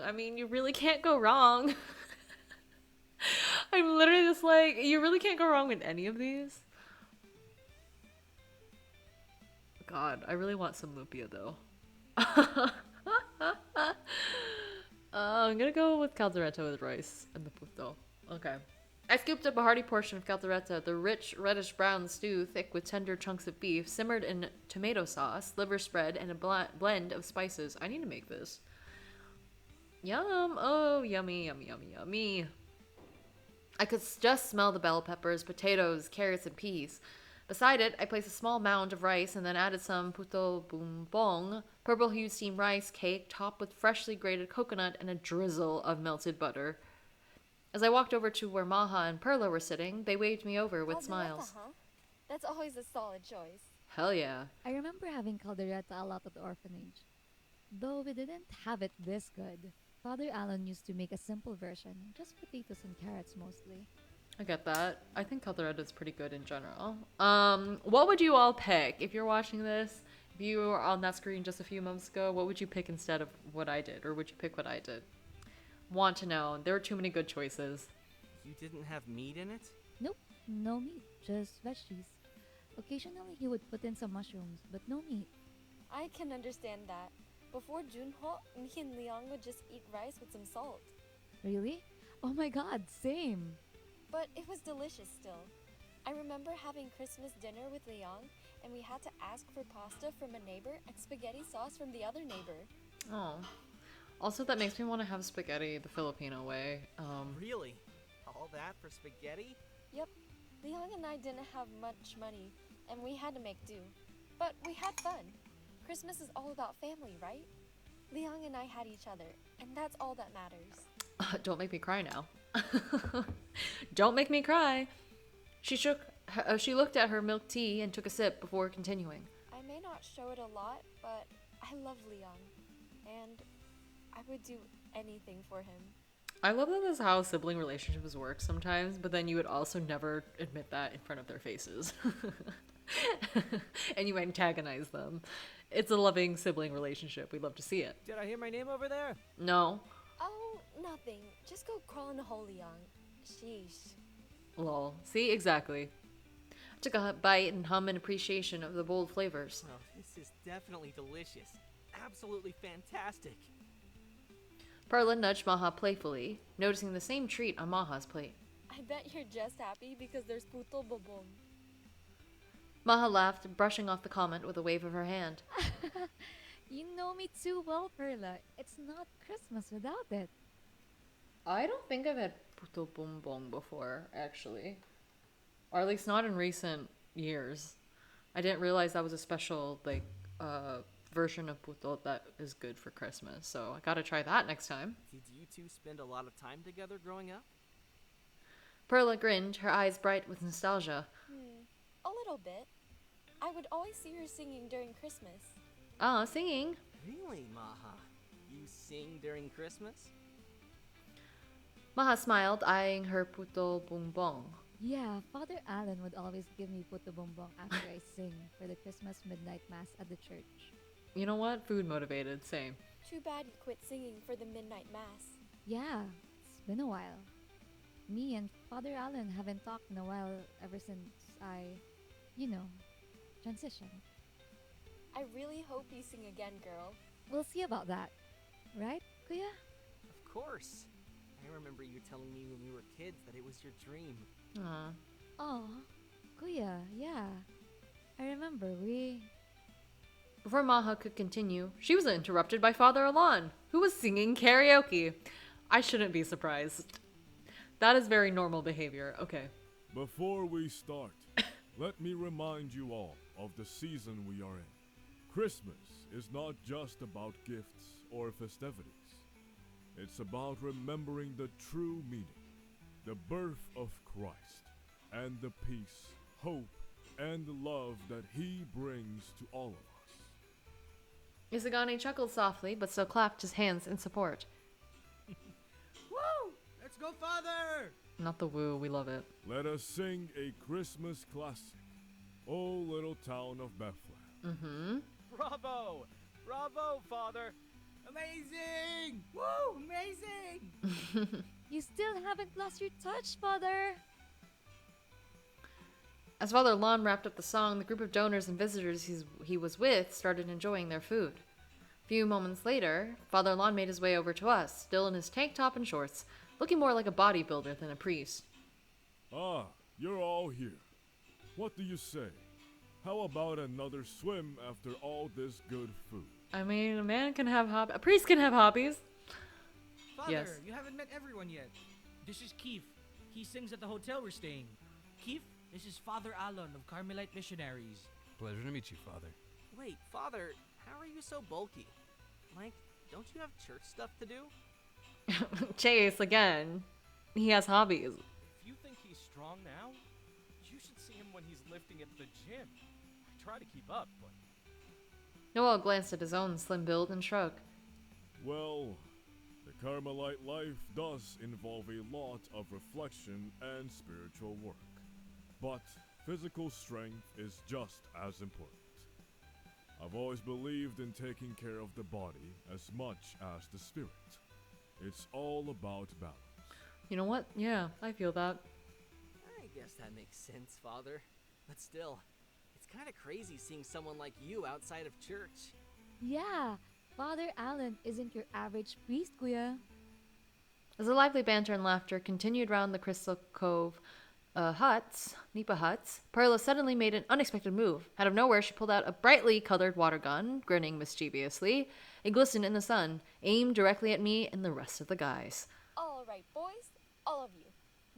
I mean, you really can't go wrong. I'm literally just like, you really can't go wrong with any of these. God, I really want some lumpia though. I'm gonna go with caldereta with rice and the puto. Okay. I scooped up a hearty portion of caldereta, the rich reddish-brown stew thick with tender chunks of beef, simmered in tomato sauce, liver spread, and a blend of spices. I need to make this. Yum! Oh, yummy, yummy, yummy, yummy. I could just smell the bell peppers, potatoes, carrots, and peas. Beside it, I placed a small mound of rice and then added some puto bumbong, purple-hued steamed rice cake topped with freshly grated coconut and a drizzle of melted butter. As I walked over to where Maha and Perla were sitting, they waved me over with smiles. Huh? That's always a solid choice. Hell yeah. I remember having caldereta a lot at the orphanage. Though we didn't have it this good. Father Alan used to make a simple version, just potatoes and carrots mostly. I get that. I think caldereta is pretty good in general. What would you all pick if you're watching this? If you were on that screen just a few months ago, what would you pick instead of what I did? Or would you pick what I did? Want to know. There were too many good choices. You didn't have meat in it? Nope, no meat, just veggies. Occasionally he would put in some mushrooms, but no meat. I can understand that. Before Junho, me and Leon would just eat rice with some salt. Really? Oh my god, same! But it was delicious still. I remember having Christmas dinner with Leon, and we had to ask for pasta from a neighbor and spaghetti sauce from the other neighbor. Oh. Also, that makes me want to have spaghetti the Filipino way. Really? All that for spaghetti? Yep. Leon and I didn't have much money, and we had to make do. But we had fun. Christmas is all about family, right? Leon and I had each other, and that's all that matters. Don't make me cry now. Don't make me cry. She looked at her milk tea and took a sip before continuing. I may not show it a lot, but I love Leon, and I would do anything for him. I love that this is how sibling relationships work sometimes, but then you would also never admit that in front of their faces. And you antagonize them. It's a loving sibling relationship. We'd love to see it. Did I hear my name over there? No. Oh, nothing. Just go crawl in a hole, Leon. Sheesh. Lol. See? Exactly. I took a bite and hum in appreciation of the bold flavors. Oh, this is definitely delicious. Absolutely fantastic. Perla nudged Maha playfully, noticing the same treat on Maha's plate. I bet you're just happy because there's puto bobong. Maha laughed, brushing off the comment with a wave of her hand. You know me too well, Perla. It's not Christmas without it. I don't think I've had puto bumbong before, actually. Or at least not in recent years. I didn't realize that was a special, version of puto that is good for Christmas. So I gotta try that next time. Did you two spend a lot of time together growing up? Perla grinned, her eyes bright with nostalgia. A little bit. I would always see her singing during Christmas. Ah, singing. Really, Maha? You sing during Christmas? Maha smiled, eyeing her puto bumbong. Yeah, Father Alan would always give me puto bongbong after I sing for the Christmas midnight mass at the church. You know what? Food motivated, same. Too bad you quit singing for the midnight mass. Yeah, it's been a while. Me and Father Alan haven't talked in a while ever since I, transitioned. I really hope you sing again, girl. We'll see about that. Right, Kuya? Of course. I remember you telling me when we were kids that it was your dream. Aw. Oh, Kuya, yeah. I remember Before Maha could continue, she was interrupted by Father Alon, who was singing karaoke. I shouldn't be surprised. That is very normal behavior. Okay. Before we start, let me remind you all of the season we are in. Christmas is not just about gifts or festivities. It's about remembering the true meaning, the birth of Christ, and the peace, hope, and love that He brings to all of us. Isagani chuckled softly, but still clapped his hands in support. Woo! Let's go, Father! Not the woo, we love it. Let us sing a Christmas classic, O Little Town of Bethlehem. Mm-hmm. Bravo! Bravo, Father! Amazing! Woo! Amazing! You still haven't lost your touch, Father! As Father Lon wrapped up the song, the group of donors and visitors he was with started enjoying their food. A few moments later, Father Lon made his way over to us, still in his tank top and shorts, looking more like a bodybuilder than a priest. Ah, you're all here. What do you say? How about another swim after all this good food? I mean, a man can have a priest can have hobbies. Father, Yes. you haven't met everyone yet. This is Keith. He sings at the hotel we're staying. Keith, this is Father Alon of Carmelite Missionaries. Pleasure to meet you, Father. Wait, Father, how are you so bulky? Like, don't you have church stuff to do? Chase, again. He has hobbies. If you think he's strong now, you should see him when he's lifting at the gym. I try to keep up, but Noel glanced at his own slim build and shrugged. Well, the Carmelite life does involve a lot of reflection and spiritual work. But physical strength is just as important. I've always believed in taking care of the body as much as the spirit. It's all about balance. You know what? Yeah, I feel that. I guess that makes sense, Father. But still, it's kind of crazy seeing someone like you outside of church. Yeah, Father Alan isn't your average priest, Kuya. As the lively banter and laughter continued round the Crystal Cove Nipa huts, Perla suddenly made an unexpected move. Out of nowhere, she pulled out a brightly colored water gun, grinning mischievously. It glistened in the sun, aimed directly at me and the rest of the guys. All right, boys, all of you.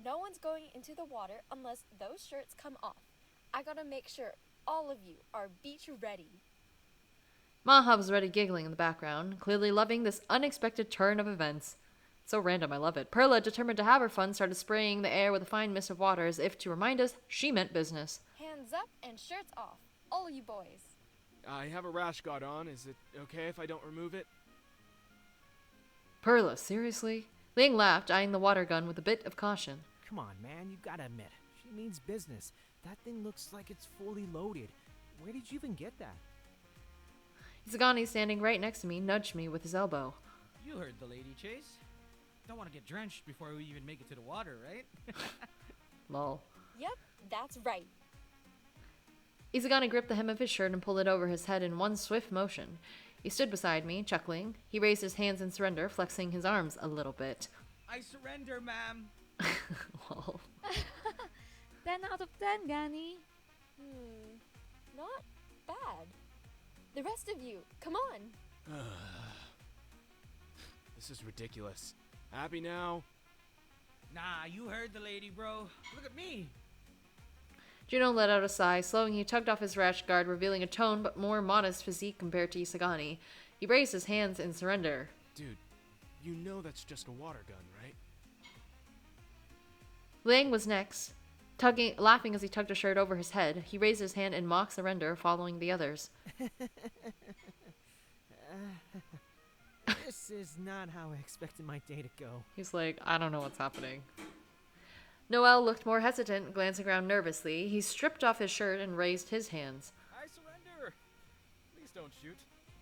No one's going into the water unless those shirts come off. I gotta make sure all of you are beach ready. Maha was already giggling in the background, clearly loving this unexpected turn of events. So random, I love it. Perla, determined to have her fun, started spraying the air with a fine mist of water as if to remind us she meant business. Hands up and shirts off. All you boys. I have a rash guard on. Is it okay if I don't remove it? Perla, seriously? Ling laughed, eyeing the water gun with a bit of caution. Come on, man, you gotta admit, she means business. That thing looks like it's fully loaded. Where did you even get that? Isagani, standing right next to me, nudged me with his elbow. You heard the lady, Chase. Don't want to get drenched before we even make it to the water, right? Lol. Yep, that's right. Izagani gripped the hem of his shirt and pulled it over his head in one swift motion. He stood beside me, chuckling. He raised his hands in surrender, flexing his arms a little bit. I surrender, ma'am. Lol. 10 out of 10, Gani. Not bad. The rest of you, come on. This is ridiculous. Happy now? Nah, you heard the lady, bro. Look at me. Juno let out a sigh. Slowing, he tugged off his rash guard, revealing a toned but more modest physique compared to Isagani. He raised his hands in surrender. Dude, you know that's just a water gun, right? Liang was next. Laughing as he tugged a shirt over his head, he raised his hand in mock surrender, following the others. This is not how I expected my day to go. He's like, I don't know what's happening. Noel looked more hesitant, glancing around nervously. He stripped off his shirt and raised his hands. I surrender. Please don't shoot.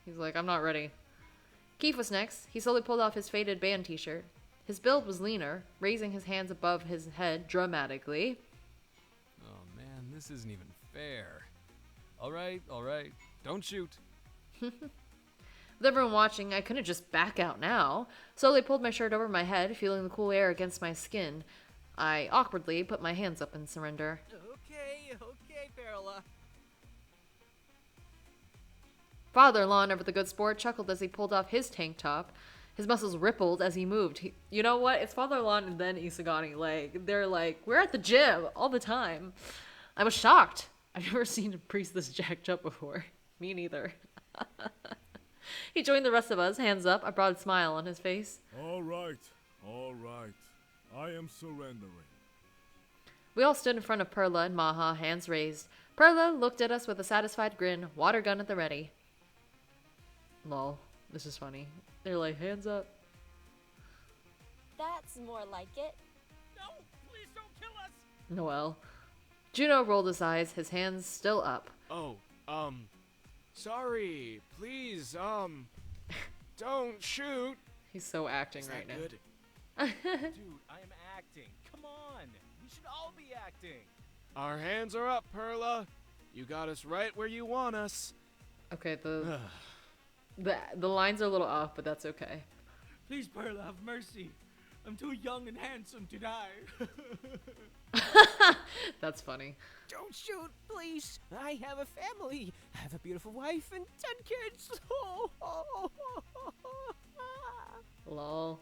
He's like, I'm not ready. Keith was next. He slowly pulled off his faded band t-shirt. His build was leaner, raising his hands above his head dramatically. Oh man, this isn't even fair. Alright, don't shoot. With everyone watching, I couldn't just back out now. Slowly pulled my shirt over my head, feeling the cool air against my skin. I awkwardly put my hands up in surrender. Okay, Perla. Father-in-law, never the good sport, chuckled as he pulled off his tank top. His muscles rippled as he moved. You know what? It's father-in-law and then Isagani. Like, they're like, we're at the gym all the time. I was shocked. I've never seen a priest this jacked up before. Me neither. He joined the rest of us, hands up, a broad smile on his face. All right. I am surrendering. We all stood in front of Perla and Maha, hands raised. Perla looked at us with a satisfied grin, water gun at the ready. Lol, this is funny. They're like, hands up. That's more like it. No, please don't kill us. Noel. Juno rolled his eyes, his hands still up. Oh, sorry. Please, don't shoot. He's so acting Is right that now. good? Dude, I am acting. Come on. We should all be acting. Our hands are up, Perla. You got us right where you want us. Okay, the lines are a little off, but that's okay. Please, Perla, have mercy. I'm too young and handsome to die. That's funny. Don't shoot, please. I have a family. I have a beautiful wife and 10 kids. Lol.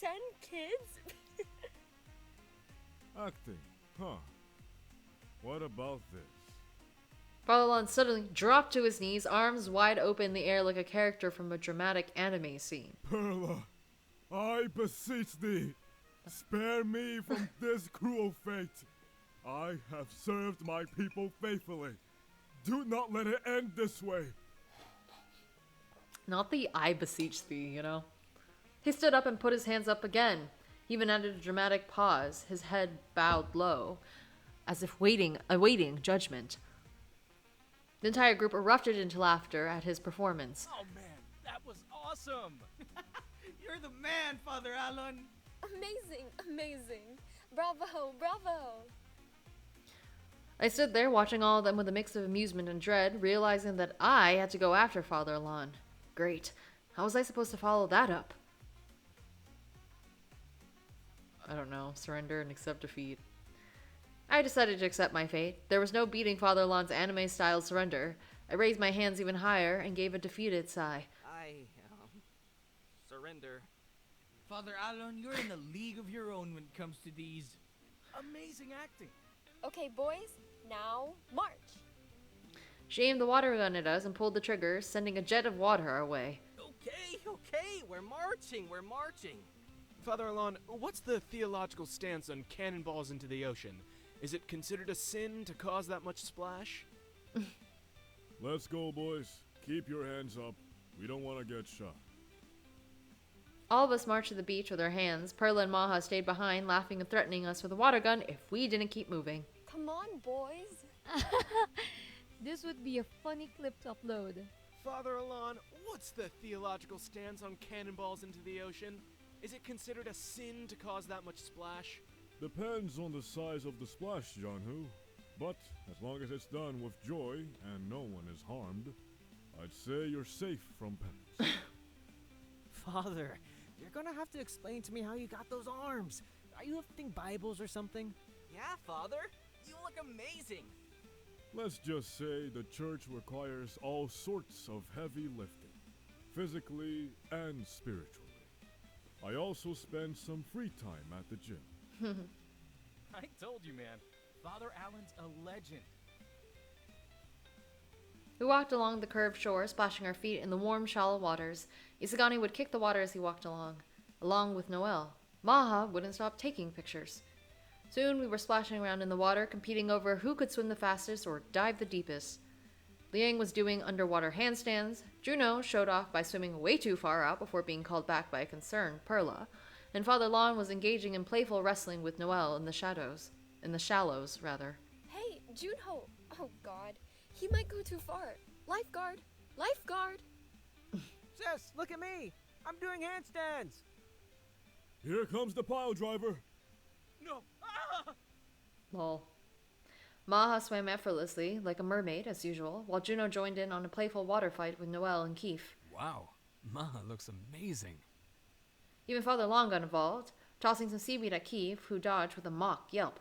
10 kids? Acting, huh? What about this? Father-in-law suddenly dropped to his knees, arms wide open in the air like a character from a dramatic anime scene. Perla, I beseech thee, spare me from this cruel fate. I have served my people faithfully. Do not let it end this way. Not the I beseech thee, you know? He stood up and put his hands up again. He even added a dramatic pause, his head bowed low, as if awaiting judgment. The entire group erupted into laughter at his performance. Oh man, that was awesome. You're the man, Father Alon. Amazing. Bravo. I stood there watching all of them with a mix of amusement and dread, realizing that I had to go after Father Alon. Great. How was I supposed to follow that up? I don't know. Surrender and accept defeat. I decided to accept my fate. There was no beating Father Alon's anime-style surrender. I raised my hands even higher and gave a defeated sigh. I surrender. Father Alon, you're in a league of your own when it comes to these. Amazing acting. Okay, boys, now march. She aimed the water gun at us and pulled the trigger, sending a jet of water our way. Okay, we're marching. Father Alon, what's the theological stance on cannonballs into the ocean? Is it considered a sin to cause that much splash? Let's go, boys. Keep your hands up. We don't want to get shot. All of us marched to the beach with our hands. Perla and Maha stayed behind, laughing and threatening us with a water gun if we didn't keep moving. Come on, boys. This would be a funny clip to upload. Father Alon, what's the theological stance on cannonballs into the ocean? Is it considered a sin to cause that much splash? Depends on the size of the splash, Janhu. But as long as it's done with joy and no one is harmed, I'd say you're safe from penance. Father, you're gonna have to explain to me how you got those arms. Are you lifting Bibles or something? Yeah, Father. You look amazing. Let's just say the church requires all sorts of heavy lifting, physically and spiritually. I also spend some free time at the gym. I told you, man. Father Alan's a legend. We walked along the curved shore, splashing our feet in the warm, shallow waters. Isagani would kick the water as he walked along with Noel. Maha wouldn't stop taking pictures. Soon we were splashing around in the water, competing over who could swim the fastest or dive the deepest. Liang was doing underwater handstands. Juno showed off by swimming way too far out before being called back by a concerned Perla. And Father Lon was engaging in playful wrestling with Noel in the shallows. Hey, Junho! Oh god, he might go too far. Lifeguard! Lifeguard! Sis, look at me! I'm doing handstands! Here comes the pile driver. No! Ah! Lol. Maha swam effortlessly, like a mermaid as usual, while Juno joined in on a playful water fight with Noel and Keith. Wow, Maha looks amazing. Even Father Long got involved, tossing some seaweed at Keith, who dodged with a mock yelp.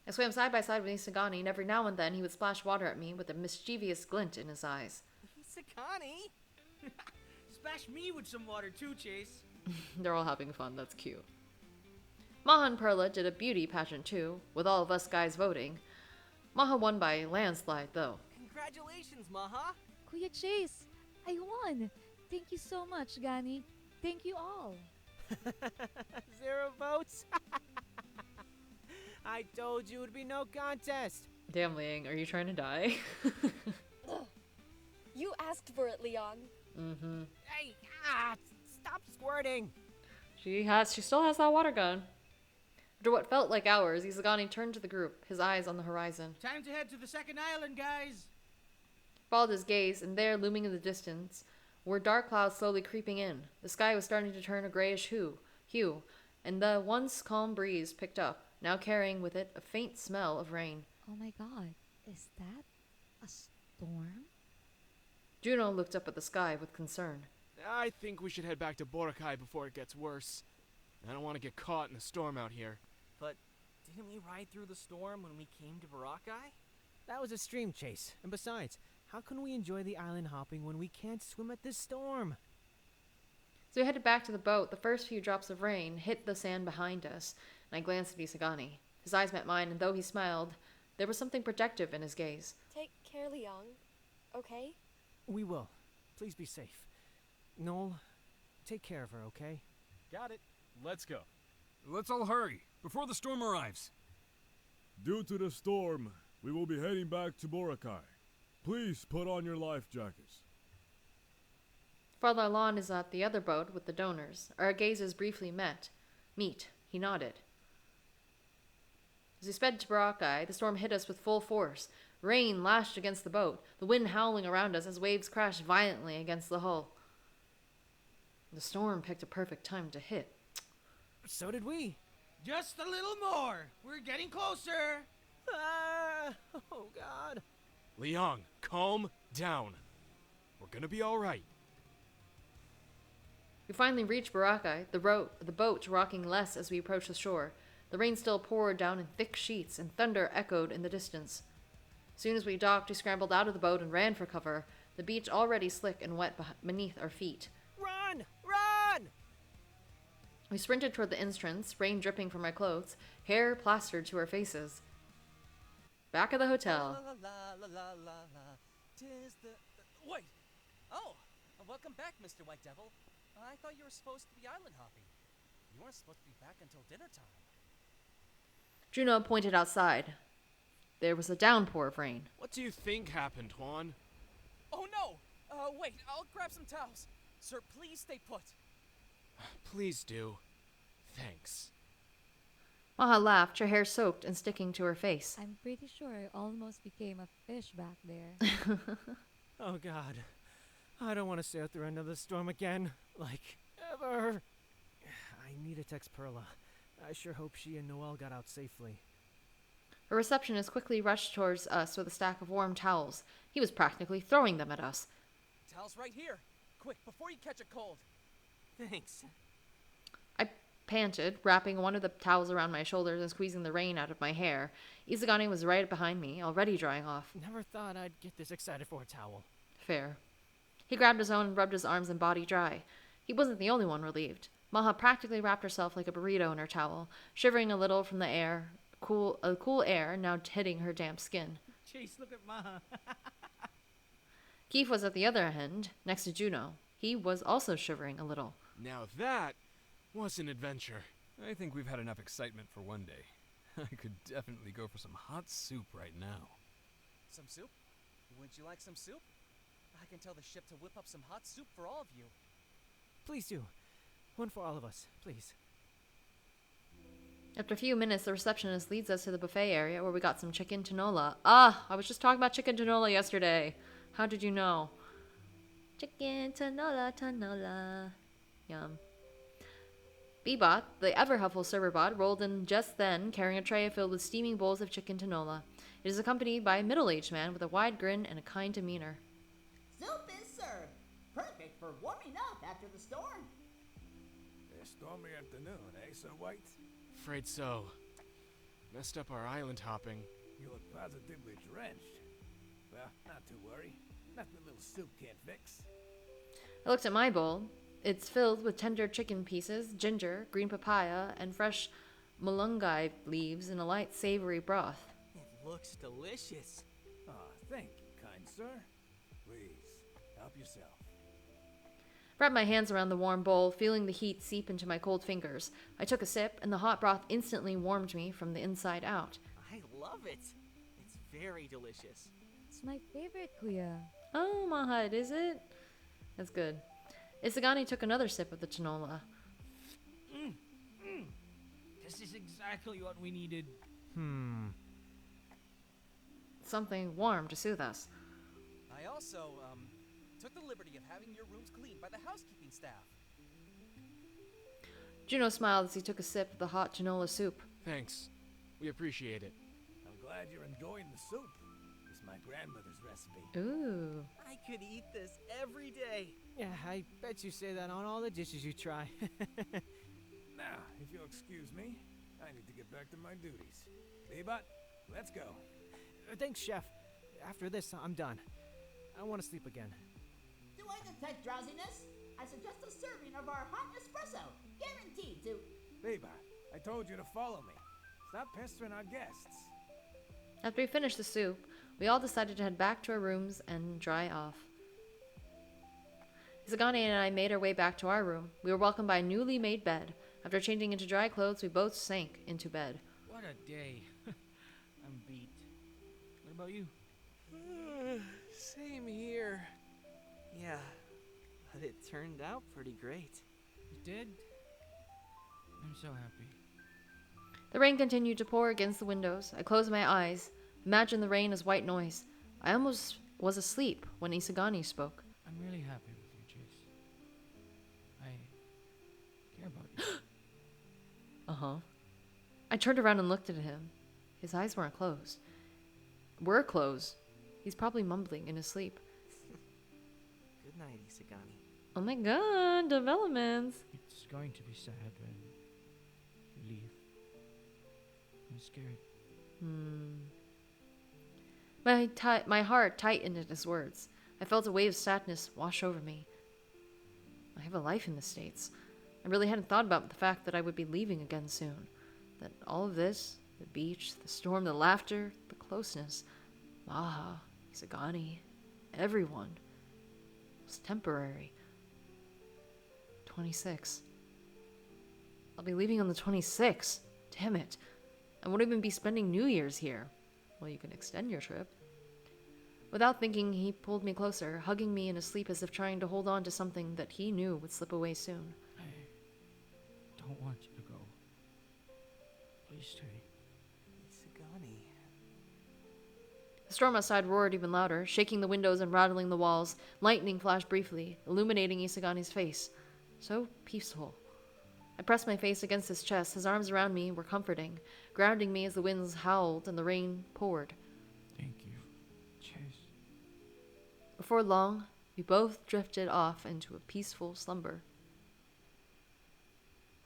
I swam side by side with Isagani, and every now and then he would splash water at me with a mischievous glint in his eyes. Sakani! Splash me with some water too, Chase. They're all having fun, that's cute. Maha and Perla did a beauty pageant too, with all of us guys voting. Maha won by a landslide, though. Congratulations, Maha! Kuya Chase, I won. Thank you so much, Gani. Thank you all. 0 votes? I told you it would be no contest. Damn, Liang, are you trying to die? Ugh. You asked for it, Leon. Mm-hmm. Hey, stop squirting. She still has that water gun. After what felt like hours, Isagani turned to the group, his eyes on the horizon. Time to head to the second island, guys. Followed his gaze, and there, looming in the distance, were dark clouds slowly creeping in. The sky was starting to turn a grayish hue, and the once calm breeze picked up, now carrying with it a faint smell of rain. Oh my god, is that a storm? Juno looked up at the sky with concern. I think we should head back to Boracay before it gets worse. I don't want to get caught in a storm out here. But didn't we ride through the storm when we came to Boracay? That was a stream chase. And besides, how can we enjoy the island hopping when we can't swim at this storm? So we headed back to the boat. The first few drops of rain hit the sand behind us, and I glanced at Isagani. His eyes met mine, and though he smiled, there was something protective in his gaze. Take care, Leon. Okay? We will. Please be safe. Noel, take care of her, okay? Got it. Let's go. Let's all hurry, before the storm arrives. Due to the storm, we will be heading back to Boracay. Please put on your life jackets. Father Lon is at the other boat with the donors. Our gazes briefly meet. He nodded. As we sped to Boracay, the storm hit us with full force. Rain lashed against the boat, the wind howling around us as waves crashed violently against the hull. The storm picked a perfect time to hit. So did we. Just a little more. We're getting closer. Oh god. Leon, calm down. We're gonna be alright. We finally reached Boracay, the boat rocking less as we approached the shore. The rain still poured down in thick sheets, and thunder echoed in the distance. As soon as we docked, we scrambled out of the boat and ran for cover, the beach already slick and wet beneath our feet. Run! Run! We sprinted toward the entrance, rain dripping from our clothes, hair plastered to our faces. Back at the hotel. La la la la la la. Tis the. Wait! Oh! Welcome back, Mr. White Devil. I thought you were supposed to be island hopping. You weren't supposed to be back until dinner time. Juno pointed outside. There was a downpour of rain. What do you think happened, Juan? Oh no! Wait, I'll grab some towels. Sir, please stay put. Please do. Thanks. Maha laughed, her hair soaked and sticking to her face. I'm pretty sure I almost became a fish back there. Oh god. I don't want to sail through another storm again. Like, ever. need to text Perla. I sure hope she and Noel got out safely. A receptionist quickly rushed towards us with a stack of warm towels. He was practically throwing them at us. Towel's right here. Quick, before you catch a cold. Thanks. I panted, wrapping one of the towels around my shoulders and squeezing the rain out of my hair. Isagani was right behind me, already drying off. Never thought I'd get this excited for a towel. Fair. He grabbed his own and rubbed his arms and body dry. He wasn't the only one relieved. Maha practically wrapped herself like a burrito in her towel, shivering a little from the air, cool air now hitting her damp skin. Chase, look at Maha. Keith was at the other end, next to Juno. He was also shivering a little. Now that was an adventure. I think we've had enough excitement for one day. I could definitely go for some hot soup right now. Some soup? Would you like some soup? I can tell the ship to whip up some hot soup for all of you. Please do. One for all of us, please. After a few minutes, the receptionist leads us to the buffet area where we got some chicken tinola. Ah, I was just talking about chicken tinola yesterday. How did you know? Chicken tinola. Yum. Bebot, the ever-helpful server bot, rolled in just then, carrying a tray filled with steaming bowls of chicken tinola. It is accompanied by a middle-aged man with a wide grin and a kind demeanor. Soup is served. Perfect for warming up after the storm. A stormy afternoon, eh, Sir White? Afraid so. Messed up our island hopping. You look positively drenched. Well, not to worry. Nothing a little soup can't fix. I looked at my bowl. It's filled with tender chicken pieces, ginger, green papaya, and fresh mulungai leaves in a light, savory broth. It looks delicious. Ah, thank you, kind sir. Please, help yourself. Wrapped my hands around the warm bowl, feeling the heat seep into my cold fingers. I took a sip, and the hot broth instantly warmed me from the inside out. I love it. It's very delicious. It's my favorite, Kuya. Oh, Mahad, is it? That's good. Isagani took another sip of the tinola. This is exactly what we needed. Something warm to soothe us. I also, took the liberty of having your rooms cleaned by the housekeeping staff. Juno smiled as he took a sip of the hot tinola soup. Thanks. We appreciate it. I'm glad you're enjoying the soup. It's my grandmother's recipe. Ooh. I could eat this every day. Yeah, I bet you say that on all the dishes you try. Now, if you'll excuse me, I need to get back to my duties. Bebot, let's go. Thanks, Chef. After this, I'm done. I want to sleep again. Do I detect drowsiness? I suggest a serving of our hot espresso. Guaranteed to... Bebot, I told you to follow me. Stop pestering our guests. After we finished the soup, we all decided to head back to our rooms and dry off. Isagani and I made our way back to our room. We were welcomed by a newly made bed. After changing into dry clothes, we both sank into bed. What a day. I'm beat. What about you? Same here. Yeah, but it turned out pretty great. It did? I'm so happy. The rain continued to pour against the windows. I closed my eyes. Imagined the rain as white noise. I almost was asleep when Isagani spoke. I'm really happy with you, Chase. I care about you. Uh-huh. I turned around and looked at him. His eyes weren't closed. Were closed. He's probably mumbling in his sleep. Good night, Isagani. Oh my god, developments. It's going to be sad when you leave. I'm scared. My heart tightened at his words. I felt a wave of sadness wash over me. I have a life in the States. I really hadn't thought about the fact that I would be leaving again soon. That all of this, the beach, the storm, the laughter, the closeness, Maha, Isagani, everyone, was temporary. 26. I'll be leaving on the 26th. Damn it. I won't even be spending New Year's here. Well, you can extend your trip. Without thinking, he pulled me closer, hugging me in his sleep as if trying to hold on to something that he knew would slip away soon. I don't want you to go. Please stay. Isagani. The storm outside roared even louder, shaking the windows and rattling the walls. Lightning flashed briefly, illuminating Isagani's face. So peaceful. I pressed my face against his chest. His arms around me were comforting, grounding me as the winds howled and the rain poured. Thank you, Chase. Before long, we both drifted off into a peaceful slumber.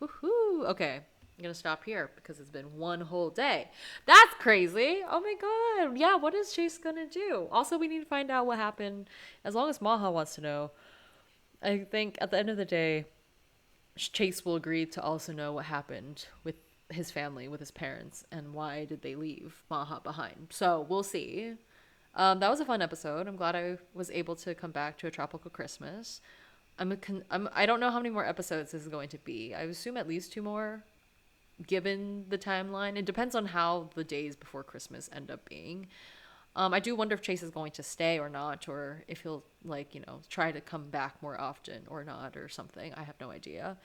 Woohoo! Okay, I'm gonna stop here because it's been one whole day. That's crazy! Oh my god! Yeah, what is Chase gonna do? Also, we need to find out what happened. As long as Maha wants to know, I think at the end of the day, Chase will agree to also know what happened with his family, with his parents, and why did they leave Maha behind. So we'll see. That was a fun episode. I'm glad I was able to come back to A Tropical Christmas. I don't know how many more episodes this is going to be. I assume at least 2 more, given the timeline. It depends on how the days before Christmas end up being. I do wonder if Chase is going to stay or not, or if he'll, like, you know, try to come back more often or not or something. I have no idea.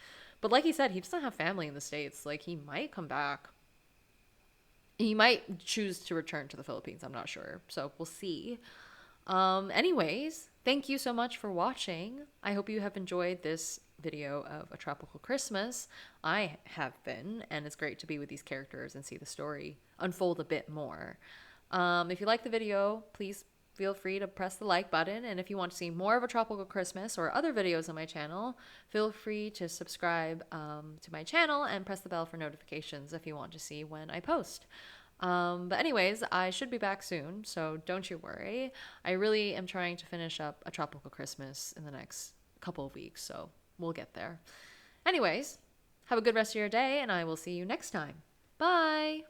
But like he said, he doesn't have family in the States. Like, he might come back. He might choose to return to the Philippines. I'm not sure. So we'll see. Anyways, thank you so much for watching. I hope you have enjoyed this video of A Tropical Christmas. I have been, and it's great to be with these characters and see the story unfold a bit more. If you like the video, please feel free to press the like button. And if you want to see more of A Tropical Christmas or other videos on my channel, feel free to subscribe to my channel and press the bell for notifications if you want to see when I post. But anyways, I should be back soon, so don't you worry. I really am trying to finish up A Tropical Christmas in the next couple of weeks, so we'll get there. Anyways, have a good rest of your day, and I will see you next time. Bye!